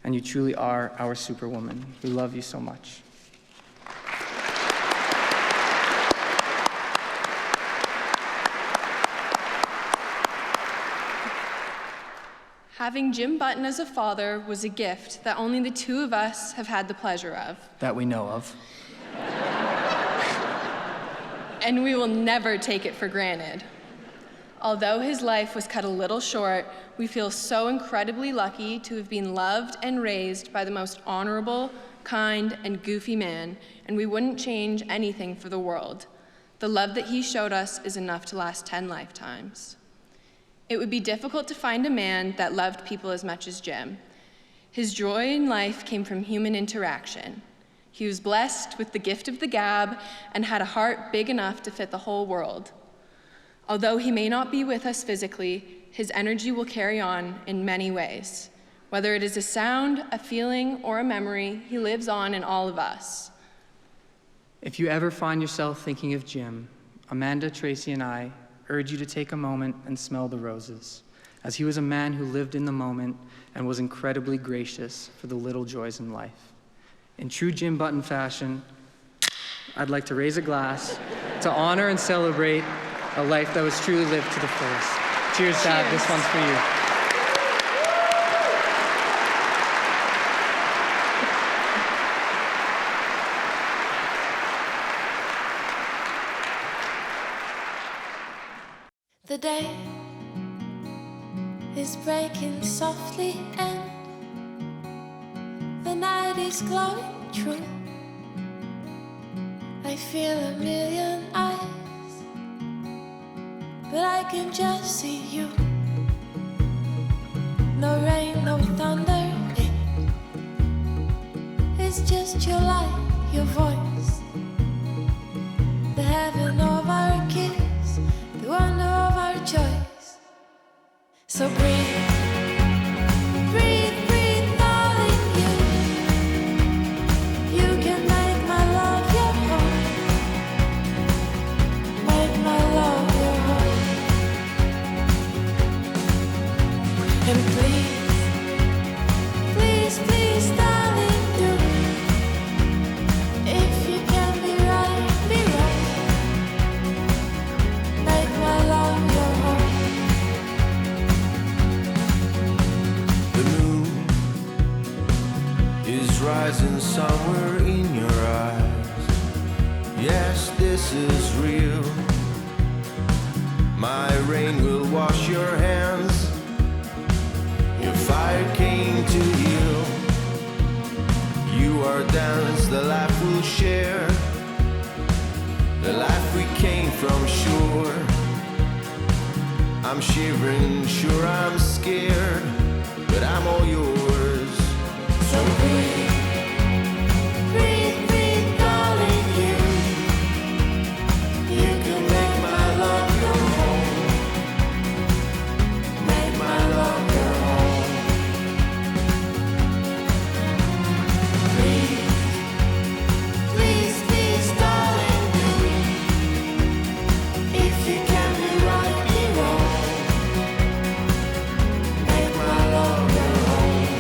and you truly are our superwoman. We love you so much. Having Jim Button as a father was a gift that only the two of us have had the pleasure of. That we know of. And we will never take it for granted. Although his life was cut a little short, we feel so incredibly lucky to have been loved and raised by the most honorable, kind, and goofy man, and we wouldn't change anything for the world. The love that he showed us is enough to last 10 lifetimes. It would be difficult to find a man that loved people as much as Jim. His joy in life came from human interaction. He was blessed with the gift of the gab and had a heart big enough to fit the whole world. Although he may not be with us physically, his energy will carry on in many ways. Whether it is a sound, a feeling, or a memory, he lives on in all of us. If you ever find yourself thinking of Jim, Amanda, Tracy, and I urge you to take a moment and smell the roses, as he was a man who lived in the moment and was incredibly gracious for the little joys in life. In true Jim Button fashion, I'd like to raise a glass to honor and celebrate a life that was truly lived to the fullest. Cheers, Dad. Cheers. This one's for you. The day is breaking softly and the night is glowing true. I feel a million eyes, but I can just see you. No rain, no thunder, it's just your light, your voice, the heaven of our kiss, the wonder of our choice. So breathe, breathe, breathe, darling, you can make my love your home, make my love your home. And please, please, please, darling, do, if you can be right, make my love your home. The moon is rising somewhere in your eyes. Yes, this is real. My rain will wash your hands. Your fire came to heal. You are dance, the life we'll share, the life we came from, sure. I'm shivering, sure I'm scared, but I'm all yours. So breathe, breathe, breathe, darling, you can make my love your home, make my love your home. Please, please, please, darling, if you can be right, be wrong, make my love your home.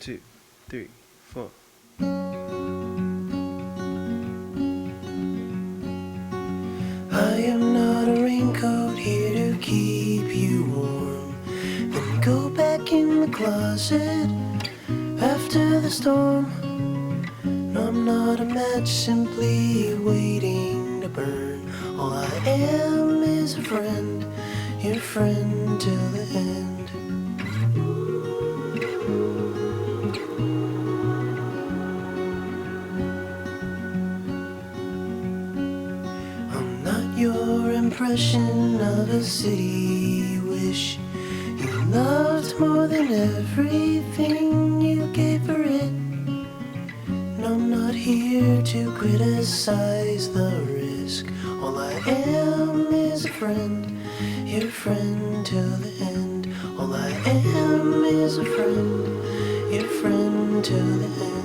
2, 3, 4. I am not a raincoat here to keep you warm. Then we go back in the closet after the storm. No, I'm not a match simply waiting to burn. All I am is a friend, your friend till the end. Your impression of a city you wish you loved more than everything you gave for it. And I'm not here to criticize the risk. All I am is a friend, your friend till the end. All I am is a friend, your friend till the end.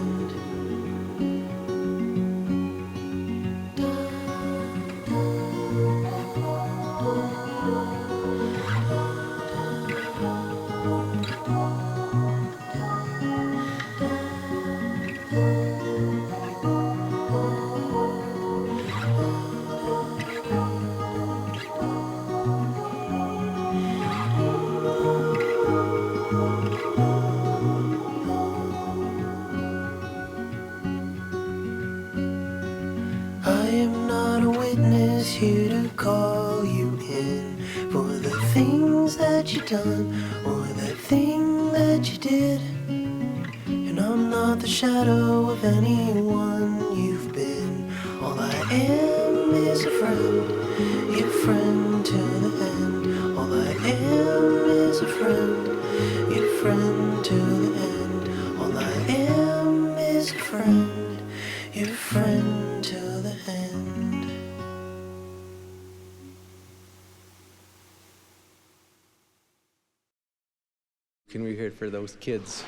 I am not a witness here to call you in for the things that you done or the thing that you did. And I'm not the shadow of anyone you've been. All I am is a friend, your friend till the end. All I am is a friend, your friend till the end. All I am is a friend, your friend till the end. Can we hear it for those kids?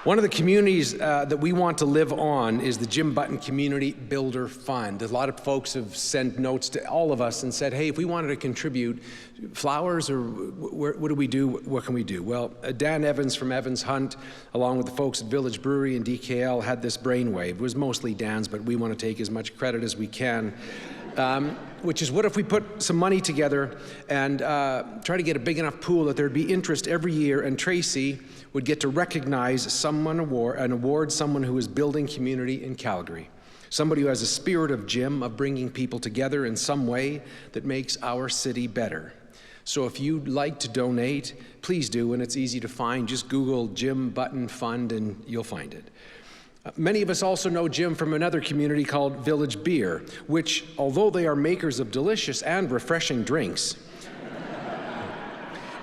One of the communities that we want to live on is the Jim Button Community Builder Fund. A lot of folks have sent notes to all of us and said, hey, if we wanted to contribute flowers or what do we do, what can we do? Well, Dan Evans from Evans Hunt, along with the folks at Village Brewery and DKL, had this brainwave. It was mostly Dan's, but we want to take as much credit as we can. Which is, what if we put some money together and try to get a big enough pool that there'd be interest every year, and Tracy would get to recognize someone and award someone who is building community in Calgary. Somebody who has a spirit of Jim, of bringing people together in some way that makes our city better. So if you'd like to donate, please do, and it's easy to find. Just Google Jim Button Fund and you'll find it. Many of us also know Jim from another community called Village Beer, which, although they are makers of delicious and refreshing drinks,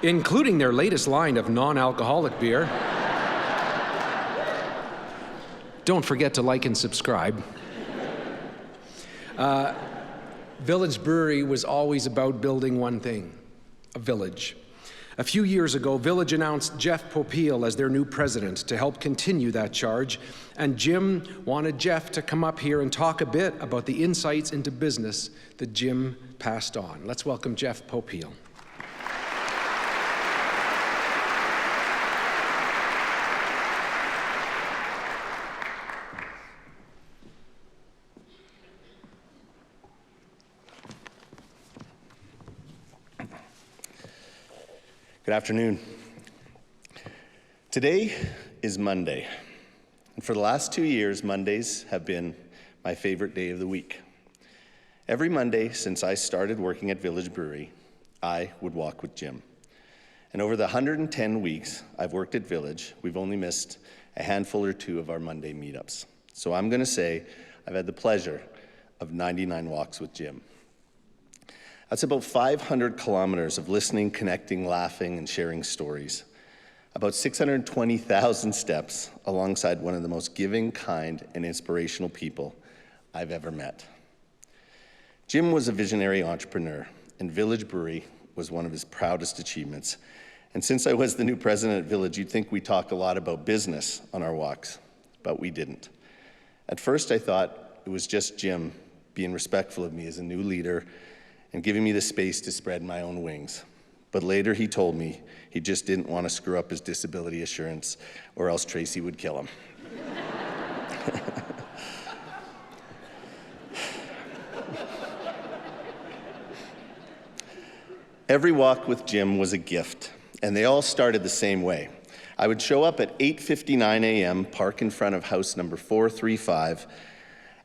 including their latest line of non-alcoholic beer. Don't forget to like and subscribe. Village Brewery was always about building one thing, a village. A few years ago, Village announced Jeff Popiel as their new president to help continue that charge, and Jim wanted Jeff to come up here and talk a bit about the insights into business that Jim passed on. Let's welcome Jeff Popiel. Good afternoon. Today is Monday, and for the last 2 years, Mondays have been my favorite day of the week. Every Monday since I started working at Village Brewery, I would walk with Jim. And over the 110 weeks I've worked at Village, we've only missed a handful or two of our Monday meetups. So I'm gonna say I've had the pleasure of 99 walks with Jim. That's about 500 kilometers of listening, connecting, laughing, and sharing stories. About 620,000 steps alongside one of the most giving, kind, and inspirational people I've ever met. Jim was a visionary entrepreneur, and Village Brewery was one of his proudest achievements. And since I was the new president at Village, you'd think we talked a lot about business on our walks, but we didn't. At first, I thought it was just Jim being respectful of me as a new leader and giving me the space to spread my own wings. But later he told me he just didn't want to screw up his disability assurance, or else Tracy would kill him. Every walk with Jim was a gift, and they all started the same way. I would show up at 8:59 a.m., park in front of house number 435.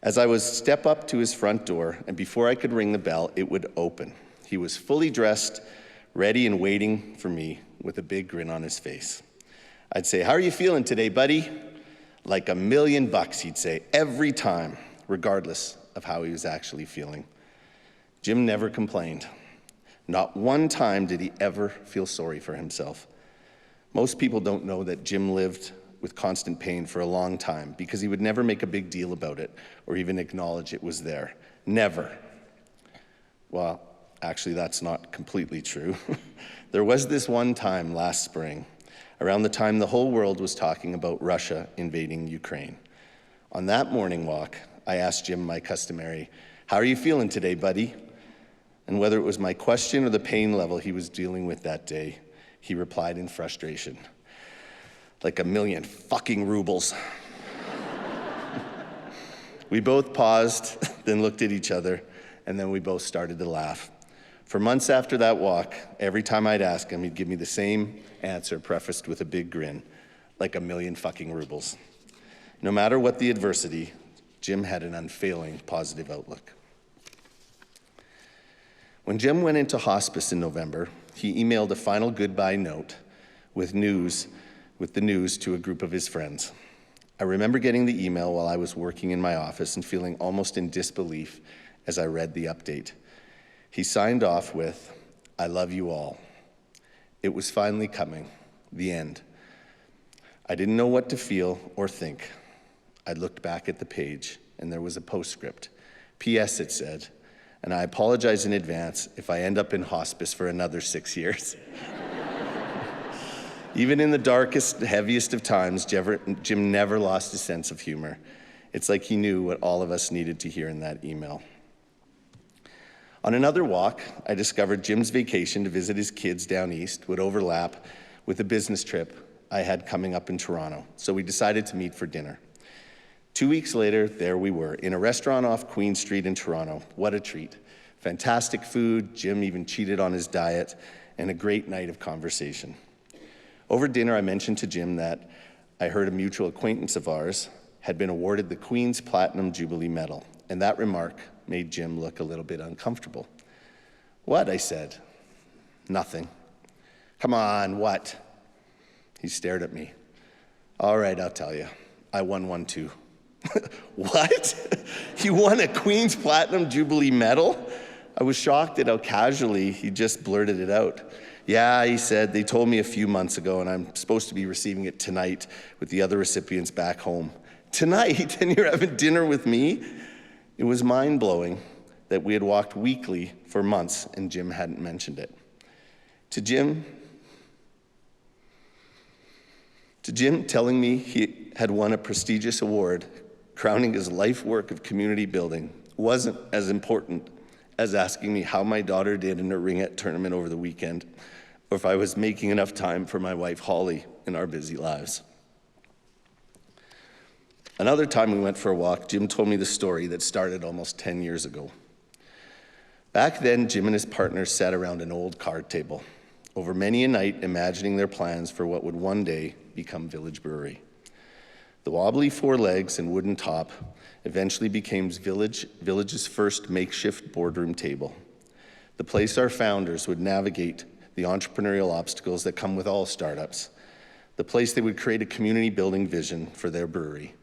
As I would step up to his front door, and before I could ring the bell, it would open. He was fully dressed, ready and waiting for me with a big grin on his face. I'd say, "How are you feeling today, buddy?" Like $1,000,000, he'd say, every time, regardless of how he was actually feeling. Jim never complained. Not one time did he ever feel sorry for himself. Most people don't know that Jim lived with constant pain for a long time because he would never make a big deal about it or even acknowledge it was there. Never. Well, actually, that's not completely true. There was this one time last spring, around the time the whole world was talking about Russia invading Ukraine. On that morning walk, I asked Jim my customary, "How are you feeling today, buddy?" And whether it was my question or the pain level he was dealing with that day, he replied in frustration, "Like $1,000,000 fucking rubles." We both paused, then looked at each other, and then we both started to laugh. For months after that walk, every time I'd ask him, he'd give me the same answer prefaced with a big grin, like $1,000,000 fucking rubles. No matter what the adversity, Jim had an unfailing positive outlook. When Jim went into hospice in November, he emailed a final goodbye note with the news to a group of his friends. I remember getting the email while I was working in my office and feeling almost in disbelief as I read the update. He signed off with, "I love you all." It was finally coming, the end. I didn't know what to feel or think. I looked back at the page and there was a postscript. "P.S. it said, and I apologize in advance if I end up in hospice for another 6 years." Even in the darkest, heaviest of times, Jim never lost his sense of humor. It's like he knew what all of us needed to hear in that email. On another walk, I discovered Jim's vacation to visit his kids down east would overlap with a business trip I had coming up in Toronto, so we decided to meet for dinner. 2 weeks later, there we were, in a restaurant off Queen Street in Toronto. What a treat. Fantastic food, Jim even cheated on his diet, and a great night of conversation. Over dinner, I mentioned to Jim that I heard a mutual acquaintance of ours had been awarded the Queen's Platinum Jubilee Medal, and that remark made Jim look a little bit uncomfortable. "What?" I said. "Nothing." "Come on, what?" He stared at me. "All right, I'll tell you. I won one too." "What? You won a Queen's Platinum Jubilee Medal?" I was shocked at how casually he just blurted it out. "Yeah," he said, "they told me a few months ago, and I'm supposed to be receiving it tonight with the other recipients back home." "Tonight? And you're having dinner with me?" It was mind-blowing that we had walked weekly for months and Jim hadn't mentioned it. To Jim, telling me he had won a prestigious award, crowning his life work of community building, wasn't as important as asking me how my daughter did in a ringette tournament over the weekend, or if I was making enough time for my wife Holly in our busy lives. Another time we went for a walk, Jim told me the story that started almost 10 years ago. Back then, Jim and his partners sat around an old card table, over many a night imagining their plans for what would one day become Village Brewery. The wobbly four legs and wooden top eventually became Village's first makeshift boardroom table, the place our founders would navigate the entrepreneurial obstacles that come with all startups, the place they would create a community building vision for their brewery,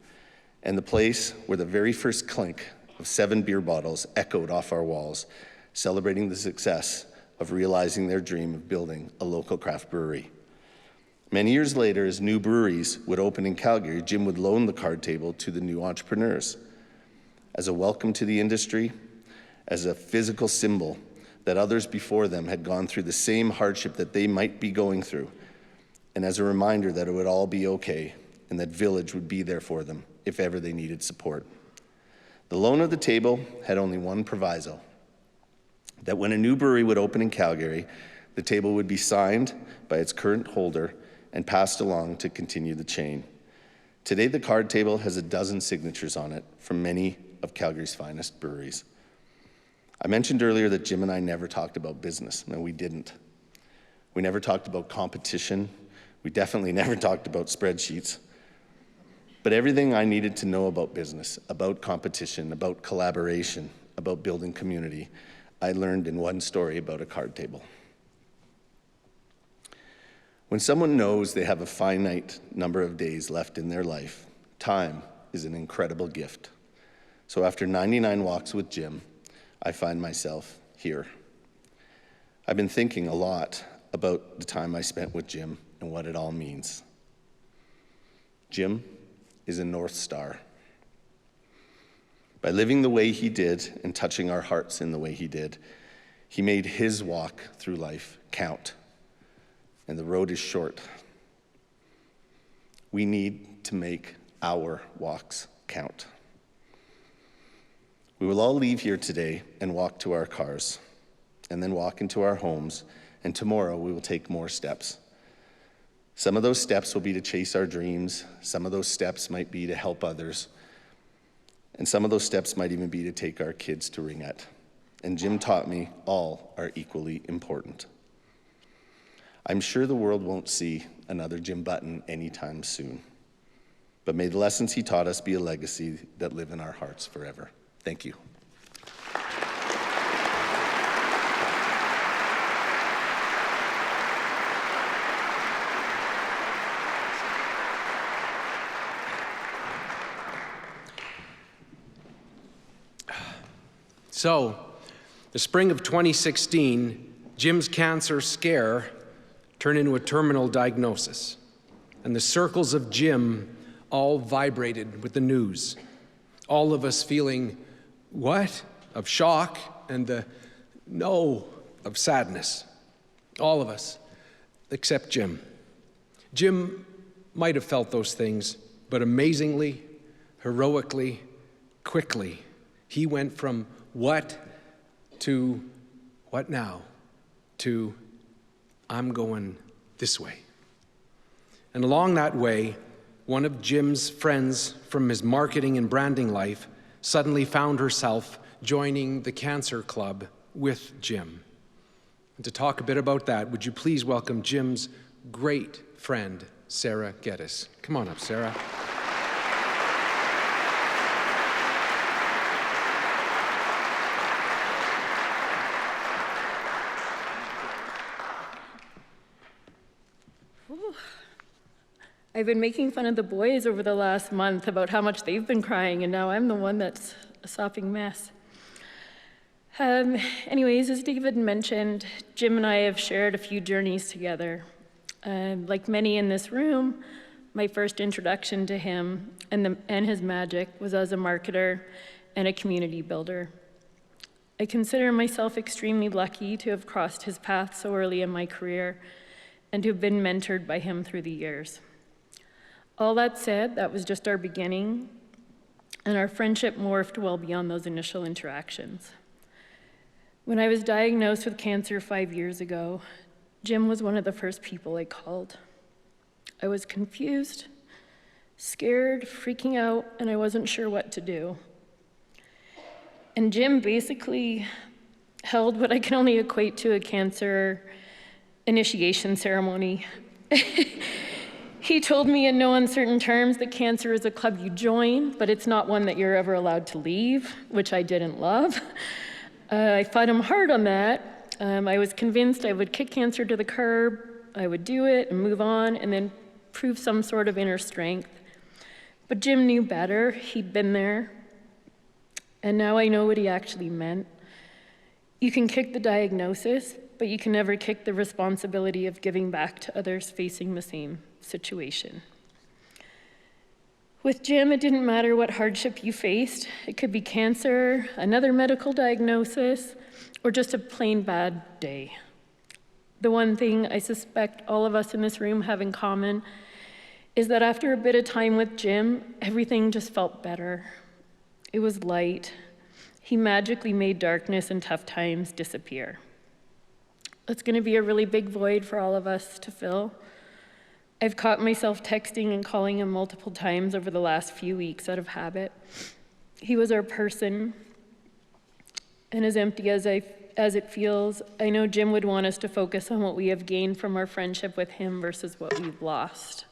and the place where the very first clink of 7 beer bottles echoed off our walls, celebrating the success of realizing their dream of building a local craft brewery. Many years later, as new breweries would open in Calgary, Jim would loan the card table to the new entrepreneurs as a welcome to the industry, as a physical symbol that others before them had gone through the same hardship that they might be going through, and as a reminder that it would all be okay and that Village would be there for them if ever they needed support. The loan of the table had only one proviso. that when a new brewery would open in Calgary, the table would be signed by its current holder and passed along to continue the chain. Today, the card table has 12 signatures on it from many of Calgary's finest breweries. I mentioned earlier that Jim and I never talked about business. No, we didn't. We never talked about competition. We definitely never talked about spreadsheets. But everything I needed to know about business, about competition, about collaboration, about building community, I learned in one story about a card table. When someone knows they have a finite number of days left in their life, time is an incredible gift. So after 99 walks with Jim, I find myself here. I've been thinking a lot about the time I spent with Jim and what it all means. Jim is a North Star. By living the way he did and touching our hearts in the way he did, he made his walk through life count. And the road is short. We need to make our walks count. We will all leave here today and walk to our cars, and then walk into our homes, and tomorrow we will take more steps. Some of those steps will be to chase our dreams, some of those steps might be to help others, and some of those steps might even be to take our kids to Ringette. And Jim taught me all are equally important. I'm sure the world won't see another Jim Button anytime soon, but may the lessons he taught us be a legacy that live in our hearts forever. Thank you. So, the spring of 2016, Jim's cancer scare turned into a terminal diagnosis, and the circles of Jim all vibrated with the news. All of us feeling, what? Of shock, and the no of sadness. All of us, except Jim. Jim might have felt those things, but amazingly, heroically, quickly, he went from what to what now to I'm going this way. And along that way, one of Jim's friends from his marketing and branding life suddenly found herself joining the Cancer Club with Jim. And to talk a bit about that, would you please welcome Jim's great friend, Sarah Geddes. Come on up, Sarah. I've been making fun of the boys over the last month about how much they've been crying, and now I'm the one that's a sopping mess. Anyways, as David mentioned, Jim and I have shared a few journeys together. Like many in this room, my first introduction to him and his magic was as a marketer and a community builder. I consider myself extremely lucky to have crossed his path so early in my career and to have been mentored by him through the years. All that said, that was just our beginning, and our friendship morphed well beyond those initial interactions. When I was diagnosed with cancer 5 years ago, Jim was one of the first people I called. I was confused, scared, freaking out, and I wasn't sure what to do. And Jim basically held what I can only equate to a cancer initiation ceremony. He told me in no uncertain terms that cancer is a club you join, but it's not one that you're ever allowed to leave, which I didn't love. I fought him hard on that. I was convinced I would kick cancer to the curb, I would do it and move on, and then prove some sort of inner strength. But Jim knew better. He'd been there. And now I know what he actually meant. You can kick the diagnosis, but you can never kick the responsibility of giving back to others facing the same situation. With Jim, it didn't matter what hardship you faced. It could be cancer, another medical diagnosis, or just a plain bad day. The one thing I suspect all of us in this room have in common is that after a bit of time with Jim, everything just felt better. It was light. He magically made darkness and tough times disappear. It's going to be a really big void for all of us to fill. I've caught myself texting and calling him multiple times over the last few weeks out of habit. He was our person, and as empty as it feels, I know Jim would want us to focus on what we have gained from our friendship with him versus what we've lost.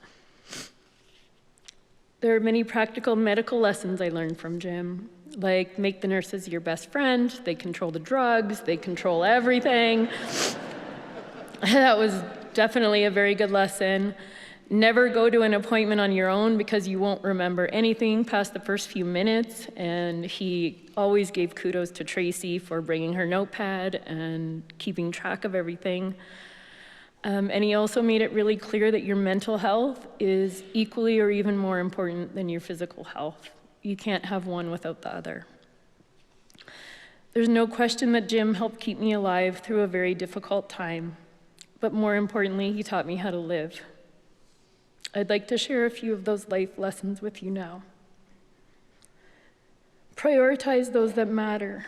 There are many practical medical lessons I learned from Jim, like make the nurses your best friend, they control the drugs, they control everything. That was definitely a very good lesson. Never go to an appointment on your own because you won't remember anything past the first few minutes. And he always gave kudos to Tracy for bringing her notepad and keeping track of everything. And he also made it really clear that your mental health is equally or even more important than your physical health. You can't have one without the other. There's no question that Jim helped keep me alive through a very difficult time. But more importantly, he taught me how to live. I'd like to share a few of those life lessons with you now. Prioritize those that matter.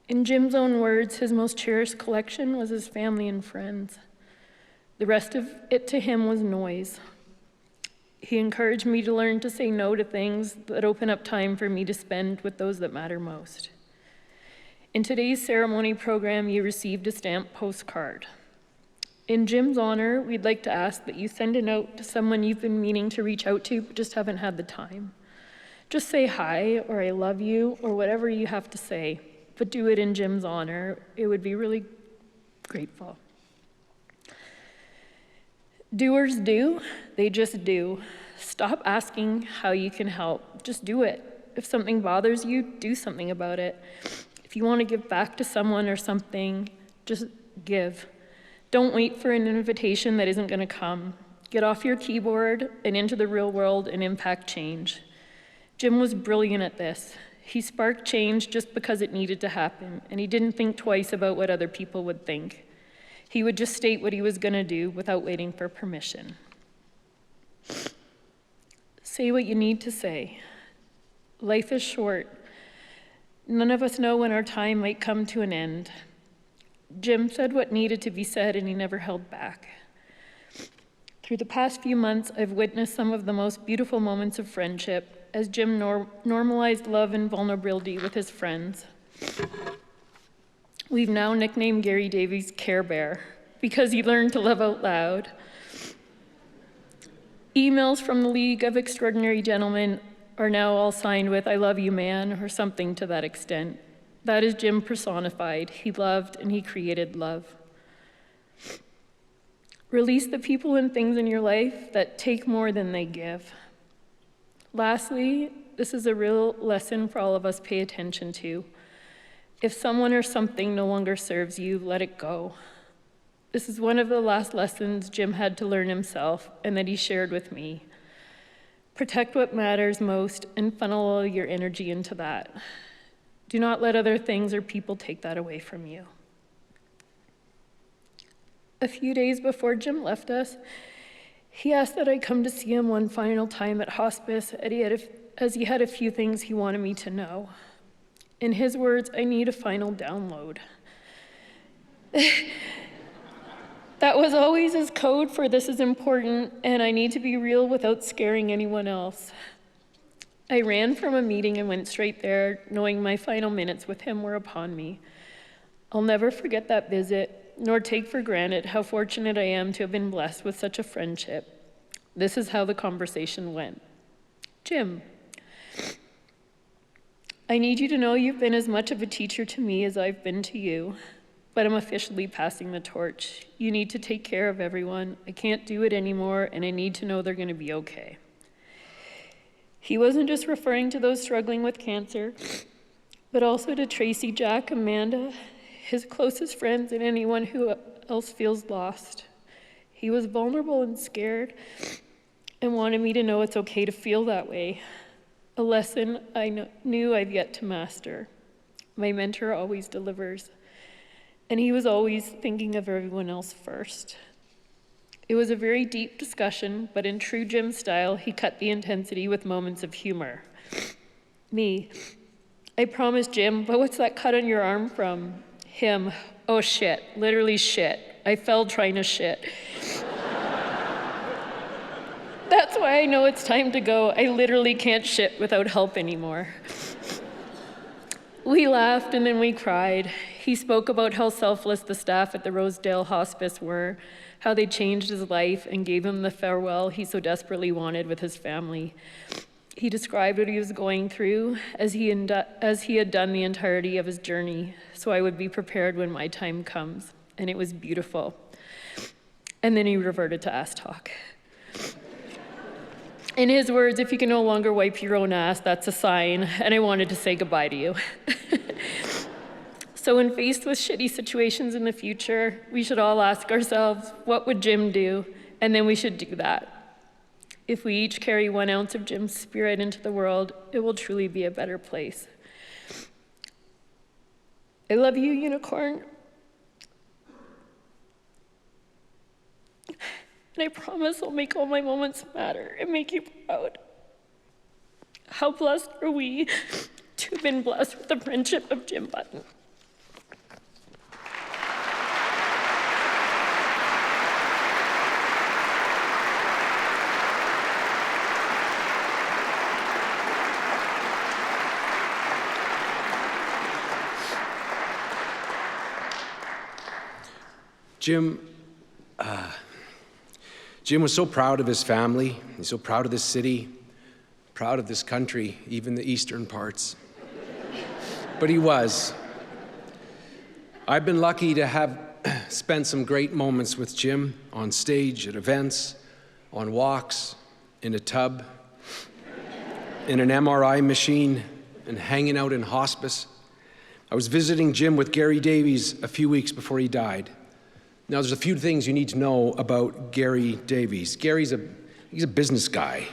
In Jim's own words, his most cherished collection was his family and friends. The rest of it to him was noise. He encouraged me to learn to say no to things that open up time for me to spend with those that matter most. In today's ceremony program, you received a stamped postcard. In Jim's honor, we'd like to ask that you send a note to someone you've been meaning to reach out to but just haven't had the time. Just say hi, or I love you, or whatever you have to say, but do it in Jim's honor. It would be really grateful. Doers do, they just do. Stop asking how you can help, just do it. If something bothers you, do something about it. If you want to give back to someone or something, just give. Don't wait for an invitation that isn't going to come. Get off your keyboard and into the real world and impact change. Jim was brilliant at this. He sparked change just because it needed to happen, and he didn't think twice about what other people would think. He would just state what he was going to do without waiting for permission. Say what you need to say. Life is short. None of us know when our time might come to an end. Jim said what needed to be said, and he never held back. Through the past few months, I've witnessed some of the most beautiful moments of friendship as Jim normalized love and vulnerability with his friends. We've now nicknamed Gary Davies Care Bear because he learned to love out loud. Emails from the League of Extraordinary Gentlemen are now all signed with "I love you, man," or something to that extent. That is Jim personified. He loved and he created love. Release the people and things in your life that take more than they give. Lastly, this is a real lesson for all of us to pay attention to. If someone or something no longer serves you, let it go. This is one of the last lessons Jim had to learn himself and that he shared with me. Protect what matters most and funnel all your energy into that. Do not let other things or people take that away from you. A few days before Jim left us, he asked that I come to see him one final time at hospice as he had a few things he wanted me to know. In his words, I need a final download. That was always his code for this is important and I need to be real without scaring anyone else. I ran from a meeting and went straight there, knowing my final minutes with him were upon me. I'll never forget that visit, nor take for granted how fortunate I am to have been blessed with such a friendship. This is how the conversation went. Jim, I need you to know you've been as much of a teacher to me as I've been to you, but I'm officially passing the torch. You need to take care of everyone. I can't do it anymore, and I need to know they're going to be okay. He wasn't just referring to those struggling with cancer, but also to Tracy, Jack, Amanda, his closest friends, and anyone who else feels lost. He was vulnerable and scared and wanted me to know it's okay to feel that way, a lesson I knew I've yet to master. My mentor always delivers, and he was always thinking of everyone else first. It was a very deep discussion, but in true Jim style, he cut the intensity with moments of humor. Me, I promise, Jim, but what's that cut on your arm from? Him. Oh, shit. Literally shit. I fell trying to shit. That's why I know it's time to go. I literally can't shit without help anymore. We laughed and then we cried. He spoke about how selfless the staff at the Rosedale Hospice were, how they changed his life and gave him the farewell he so desperately wanted with his family. He described what he was going through as he had done the entirety of his journey, so I would be prepared when my time comes, and it was beautiful. And then he reverted to ass talk. In his words, if you can no longer wipe your own ass, that's a sign, and I wanted to say goodbye to you. So when faced with shitty situations in the future, we should all ask ourselves, what would Jim do? And then we should do that. If we each carry 1 ounce of Jim's spirit into the world, it will truly be a better place. I love you, Unicorn. And I promise I'll make all my moments matter and make you proud. How blessed are we to have been blessed with the friendship of Jim Button. Jim was so proud of his family. He's so proud of this city, proud of this country, even the eastern parts. But he was. I've been lucky to have spent some great moments with Jim on stage, at events, on walks, in a tub, in an MRI machine, and hanging out in hospice. I was visiting Jim with Gary Davies a few weeks before he died. Now, there's a few things you need to know about Gary Davies. He's a business guy.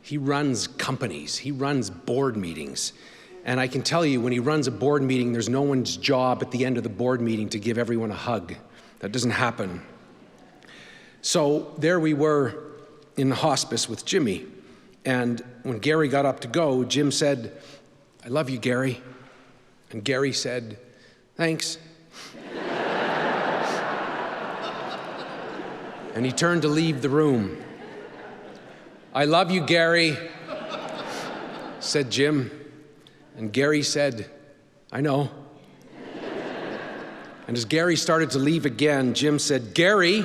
He runs companies. He runs board meetings. And I can tell you, when he runs a board meeting, there's no one's job at the end of the board meeting to give everyone a hug. That doesn't happen. So there we were in the hospice with Jimmy. And when Gary got up to go, Jim said, "I love you, Gary." And Gary said, "Thanks." And he turned to leave the room. "I love you, Gary," said Jim. And Gary said, "I know." And as Gary started to leave again, Jim said, "Gary,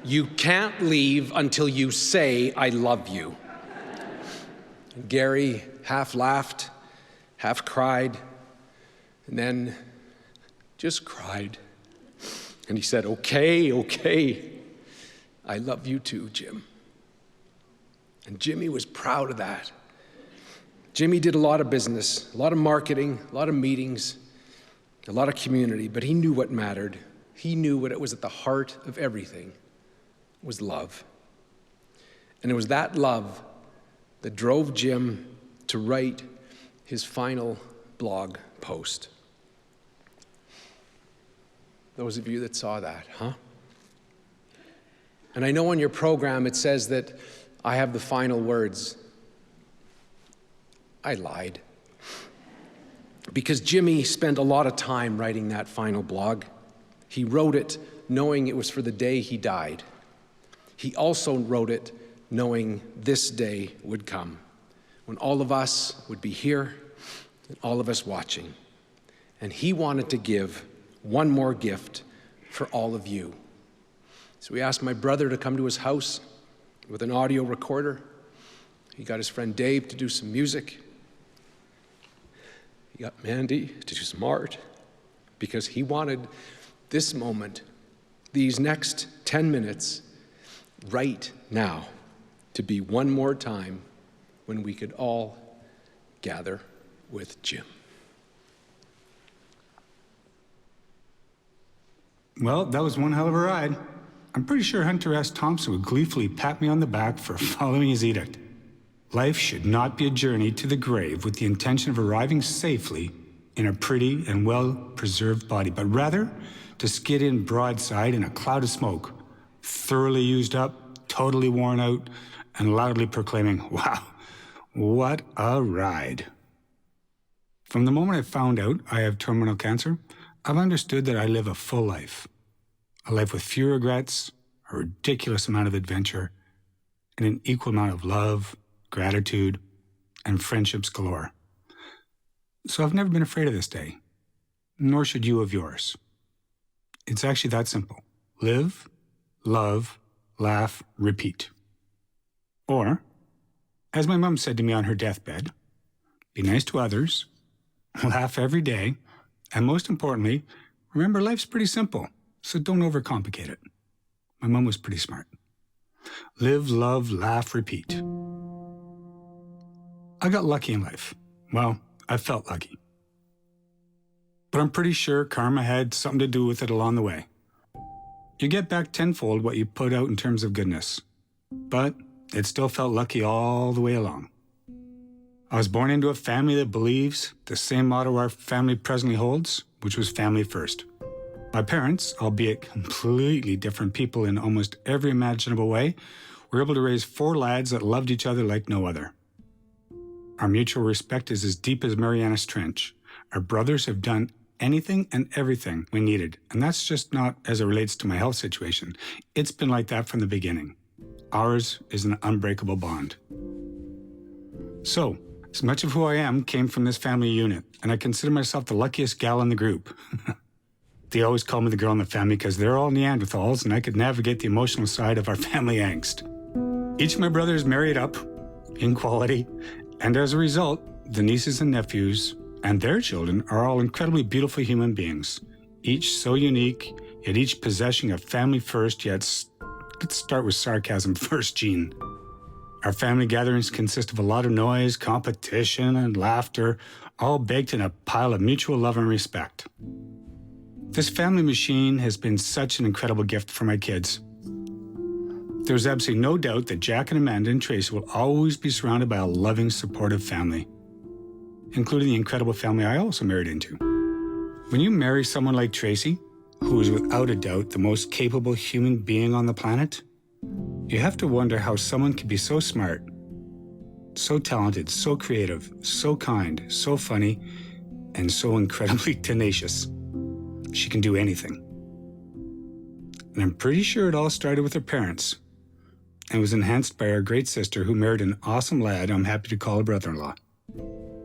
you can't leave until you say, 'I love you.'" And Gary half laughed, half cried, and then just cried. And he said, okay. I love you too, Jim." And Jimmy was proud of that. Jimmy did a lot of business, a lot of marketing, a lot of meetings, a lot of community, but he knew what mattered. He knew what it was at the heart of everything was love. And it was that love that drove Jim to write his final blog post. Those of you that saw that, huh? And I know on your program it says that I have the final words. I lied. Because Jimmy spent a lot of time writing that final blog. He wrote it knowing it was for the day he died. He also wrote it knowing this day would come, when all of us would be here and all of us watching. And he wanted to give one more gift for all of you. So we asked my brother to come to his house with an audio recorder. He got his friend Dave to do some music. He got Mandy to do some art, because he wanted this moment, these next 10 minutes, right now, to be one more time when we could all gather with Jim. Well, that was one hell of a ride. I'm pretty sure Hunter S. Thompson would gleefully pat me on the back for following his edict. Life should not be a journey to the grave with the intention of arriving safely in a pretty and well-preserved body, but rather to skid in broadside in a cloud of smoke, thoroughly used up, totally worn out, and loudly proclaiming, "Wow, what a ride." From the moment I found out I have terminal cancer, I've understood that I live a full life. A life with few regrets, a ridiculous amount of adventure, and an equal amount of love, gratitude, and friendships galore. So I've never been afraid of this day, nor should you of yours. It's actually that simple. Live, love, laugh, repeat. Or, as my mom said to me on her deathbed, be nice to others, laugh every day, and most importantly, remember life's pretty simple, so don't overcomplicate it. My mom was pretty smart. Live, love, laugh, repeat. I got lucky in life. Well, I felt lucky. But I'm pretty sure karma had something to do with it along the way. You get back tenfold what you put out in terms of goodness. But it still felt lucky all the way along. I was born into a family that believes the same motto our family presently holds, which was family first. My parents, albeit completely different people in almost every imaginable way, were able to raise 4 lads that loved each other like no other. Our mutual respect is as deep as Marianas Trench. Our brothers have done anything and everything we needed, and that's just not as it relates to my health situation. It's been like that from the beginning. Ours is an unbreakable bond. So, as much of who I am came from this family unit, and I consider myself the luckiest gal in the group. They always call me the girl in the family because they're all Neanderthals, and I could navigate the emotional side of our family angst. Each of my brothers married up, in quality, and as a result, the nieces and nephews and their children are all incredibly beautiful human beings, each so unique, yet each possessing a family first, yet, let's start with sarcasm first gene. Our family gatherings consist of a lot of noise, competition, and laughter, all baked in a pile of mutual love and respect. This family machine has been such an incredible gift for my kids. There's absolutely no doubt that Jack and Amanda and Tracy will always be surrounded by a loving, supportive family, including the incredible family I also married into. When you marry someone like Tracy, who is without a doubt the most capable human being on the planet, you have to wonder how someone can be so smart, so talented, so creative, so kind, so funny, and so incredibly tenacious. She can do anything. And I'm pretty sure it all started with her parents and was enhanced by our great sister who married an awesome lad I'm happy to call a brother-in-law.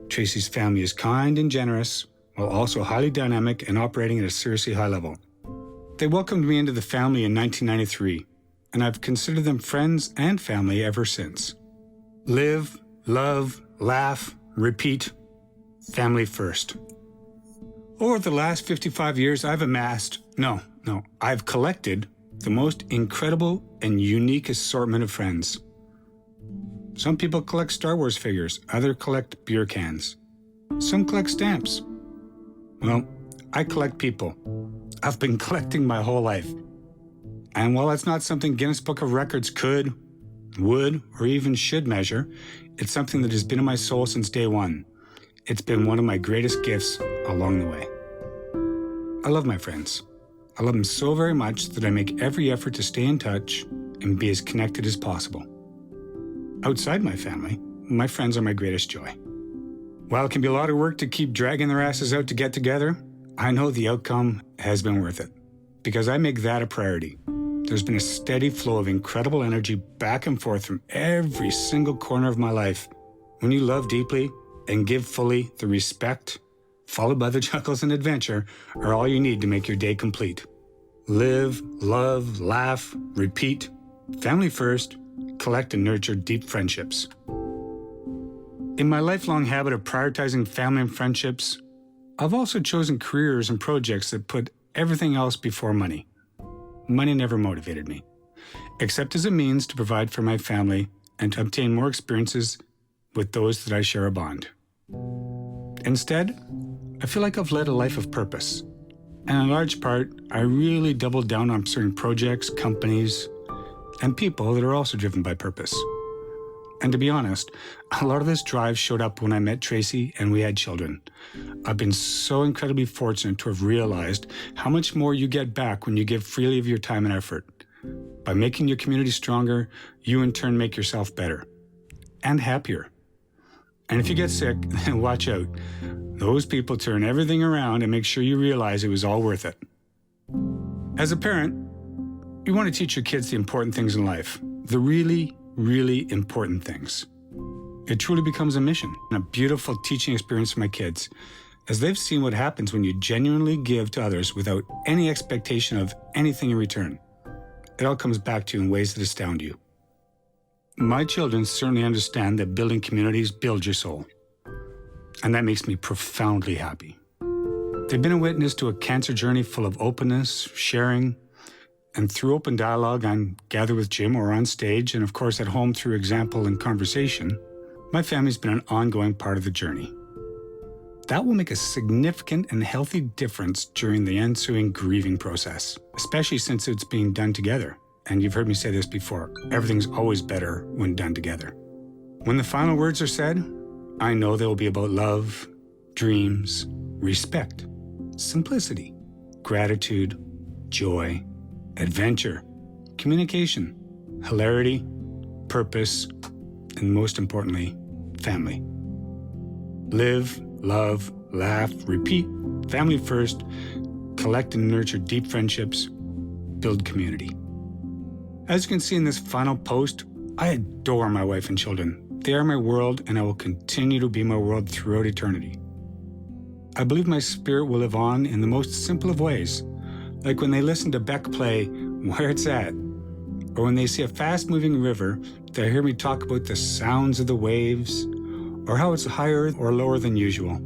Tracy's family is kind and generous, while also highly dynamic and operating at a seriously high level. They welcomed me into the family in 1993, and I've considered them friends and family ever since. Live, love, laugh, repeat, family first. Over the last 55 years, I've I've collected the most incredible and unique assortment of friends. Some people collect Star Wars figures, others collect beer cans. Some collect stamps. Well, I collect people. I've been collecting my whole life. And while that's not something Guinness Book of Records could, would, or even should measure, it's something that has been in my soul since day one. It's been one of my greatest gifts along the way. I love my friends. I love them so very much that I make every effort to stay in touch and be as connected as possible. Outside my family, my friends are my greatest joy. While it can be a lot of work to keep dragging their asses out to get together, I know the outcome has been worth it, because I make that a priority. There's been a steady flow of incredible energy back and forth from every single corner of my life. When you love deeply and give fully, the respect, followed by the chuckles and adventure, are all you need to make your day complete. Live, love, laugh, repeat, family first, collect and nurture deep friendships. In my lifelong habit of prioritizing family and friendships, I've also chosen careers and projects that put everything else before money. Money never motivated me, except as a means to provide for my family and to obtain more experiences with those that I share a bond. Instead, I feel like I've led a life of purpose. And in large part, I really doubled down on certain projects, companies, and people that are also driven by purpose. And to be honest, a lot of this drive showed up when I met Tracy and we had children. I've been so incredibly fortunate to have realized how much more you get back when you give freely of your time and effort. By making your community stronger, you in turn make yourself better and happier. And if you get sick, then watch out. Those people turn everything around and make sure you realize it was all worth it. As a parent, you want to teach your kids the important things in life, the really, really important things. It truly becomes a mission and a beautiful teaching experience for my kids, as they've seen what happens when you genuinely give to others without any expectation of anything in return. It all comes back to you in ways that astound you. My children certainly understand that building communities builds your soul, and that makes me profoundly happy. They've been a witness to a cancer journey full of openness, sharing, and through open dialogue I'm gathered with Jim or on stage, and of course at home through example and conversation, my family's been an ongoing part of the journey. That will make a significant and healthy difference during the ensuing grieving process, especially since it's being done together. And you've heard me say this before, everything's always better when done together. When the final words are said, I know they will be about love, dreams, respect, simplicity, gratitude, joy, adventure, communication, hilarity, purpose, and most importantly, family. Live, love, laugh, repeat, family first, collect and nurture deep friendships, build community. As you can see in this final post, I adore my wife and children. They are my world, and I will continue to be my world throughout eternity. I believe my spirit will live on in the most simple of ways, like when they listen to Beck play Where It's At, or when they see a fast-moving river, they hear me talk about the sounds of the waves, or how it's higher or lower than usual.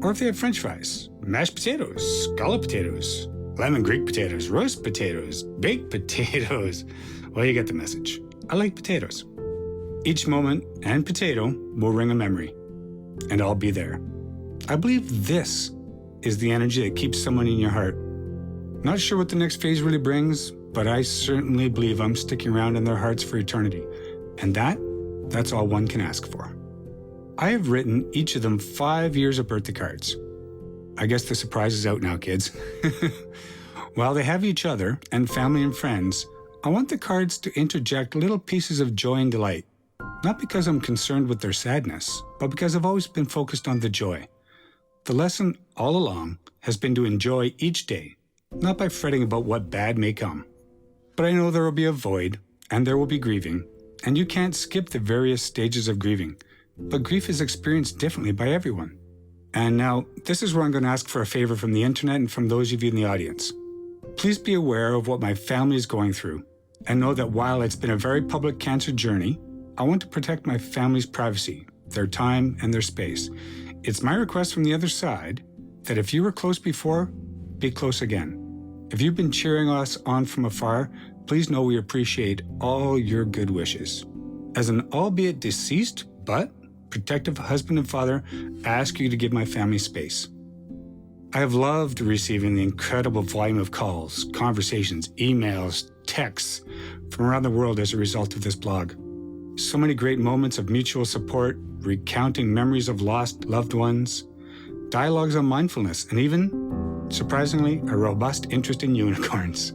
Or if they have French fries, mashed potatoes, scallop potatoes, lemon Greek potatoes, roast potatoes, baked potatoes. Well, you get the message. I like potatoes. Each moment and potato will ring a memory, and I'll be there. I believe this is the energy that keeps someone in your heart. Not sure what the next phase really brings, but I certainly believe I'm sticking around in their hearts for eternity. And that's all one can ask for. I have written each of them 5 years of birthday cards. I guess the surprise is out now, kids. While they have each other and family and friends, I want the cards to interject little pieces of joy and delight. Not because I'm concerned with their sadness, but because I've always been focused on the joy. The lesson all along has been to enjoy each day, not by fretting about what bad may come. But I know there will be a void, and there will be grieving, and you can't skip the various stages of grieving. But grief is experienced differently by everyone. And now, this is where I'm going to ask for a favor from the internet and from those of you in the audience. Please be aware of what my family is going through, and know that while it's been a very public cancer journey, I want to protect my family's privacy, their time, and their space. It's my request from the other side that if you were close before, be close again. If you've been cheering us on from afar, please know we appreciate all your good wishes. As an albeit deceased, but protective husband and father, I ask you to give my family space. I have loved receiving the incredible volume of calls, conversations, emails, texts from around the world as a result of this blog. So many great moments of mutual support, recounting memories of lost loved ones, dialogues on mindfulness, and even, surprisingly, a robust interest in unicorns.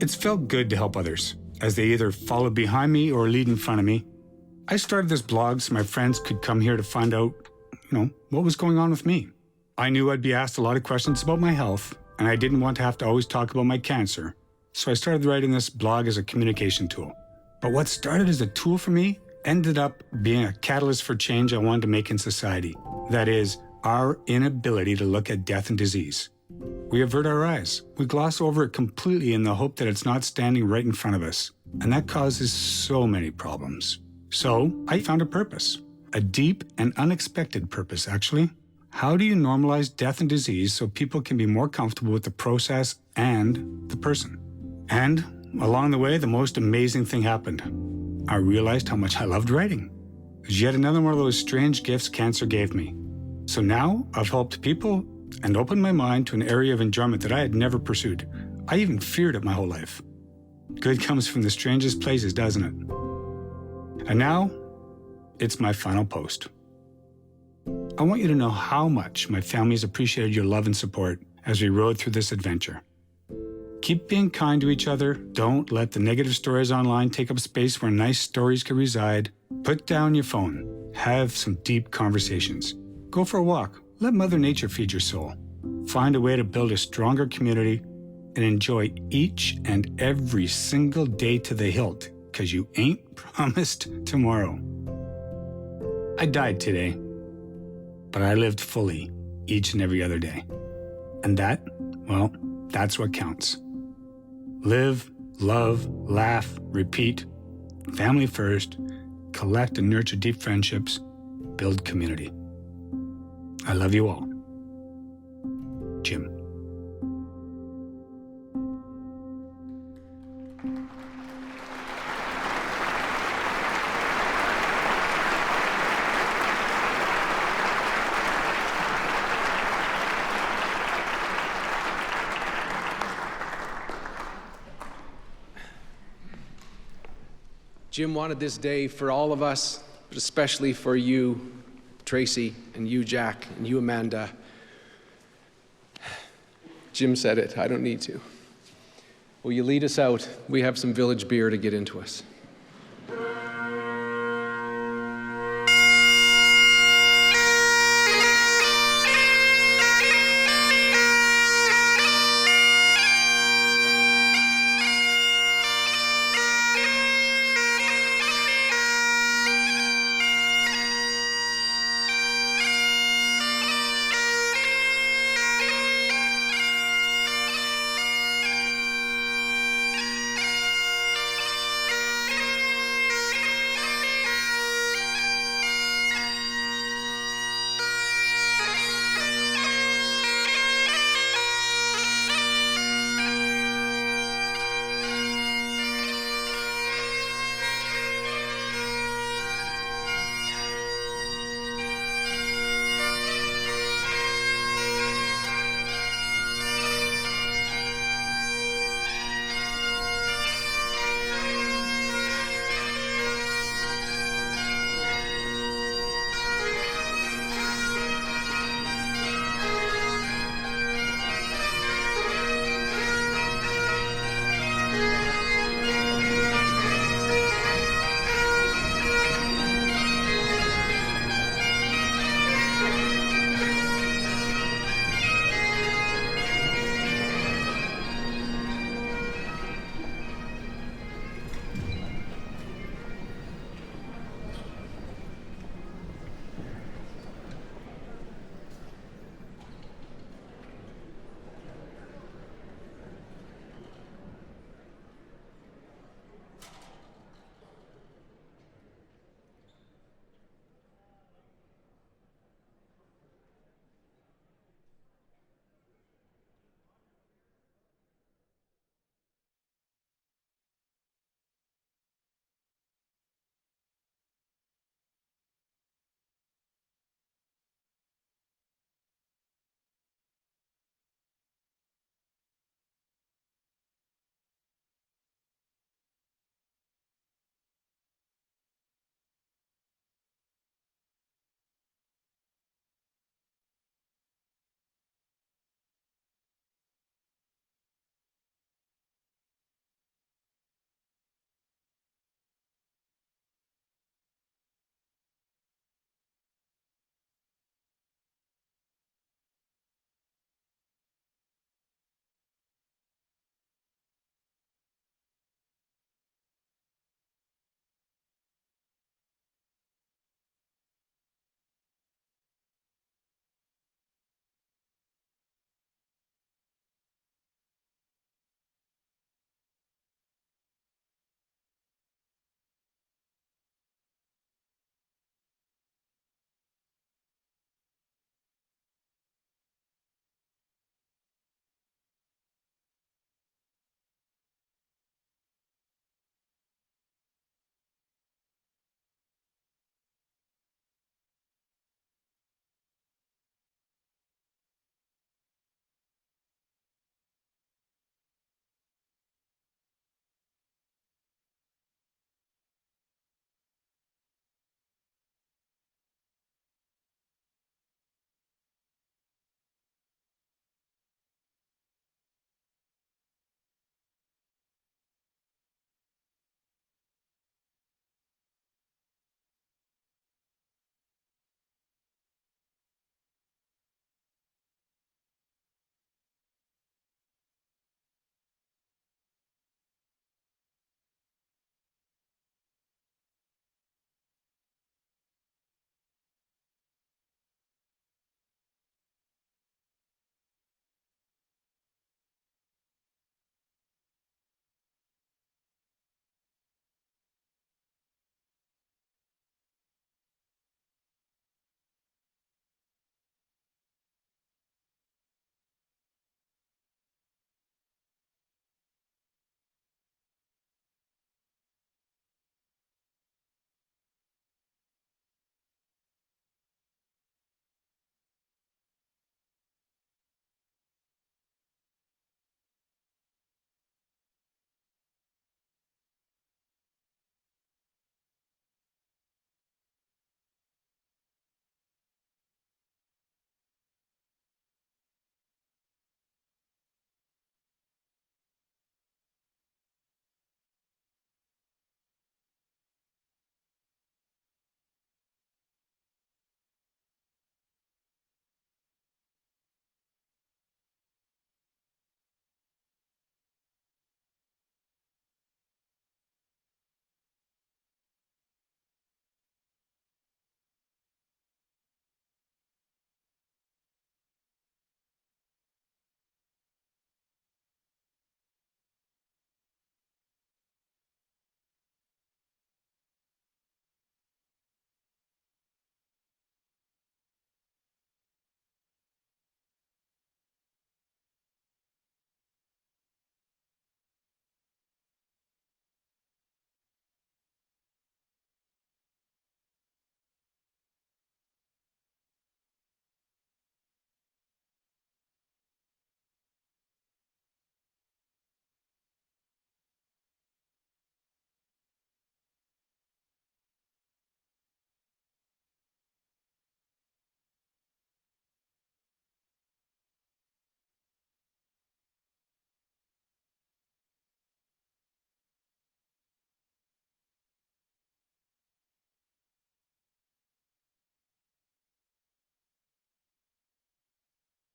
It's felt good to help others, as they either follow behind me or lead in front of me. I started this blog so my friends could come here to find out, what was going on with me. I knew I'd be asked a lot of questions about my health, and I didn't want to have to always talk about my cancer, so I started writing this blog as a communication tool. But what started as a tool for me ended up being a catalyst for change I wanted to make in society. That is, our inability to look at death and disease. We avert our eyes. We gloss over it completely in the hope that it's not standing right in front of us. And that causes so many problems. So I found a purpose. A deep and unexpected purpose, actually. How do you normalize death and disease so people can be more comfortable with the process and the person? And along the way, the most amazing thing happened. I realized how much I loved writing. It was yet another one of those strange gifts cancer gave me. So now I've helped people and opened my mind to an area of enjoyment that I had never pursued. I even feared it my whole life. Good comes from the strangest places, doesn't it? And now, it's my final post. I want you to know how much my family has appreciated your love and support as we rode through this adventure. Keep being kind to each other. Don't let the negative stories online take up space where nice stories can reside. Put down your phone. Have some deep conversations. Go for a walk Let Mother Nature feed your soul. Find a way to build a stronger community and enjoy each and every single day to the hilt, because you ain't promised tomorrow. I died today, but I lived fully each and every other day. And that, well, that's what counts. Live, love, laugh, repeat, family first, collect and nurture deep friendships, build community. I love you all. Jim. Jim wanted this day for all of us, but especially for you, Tracy, and you, Jack, and you, Amanda. Jim said it, I don't need to. Will you lead us out? We have some village beer to get into us.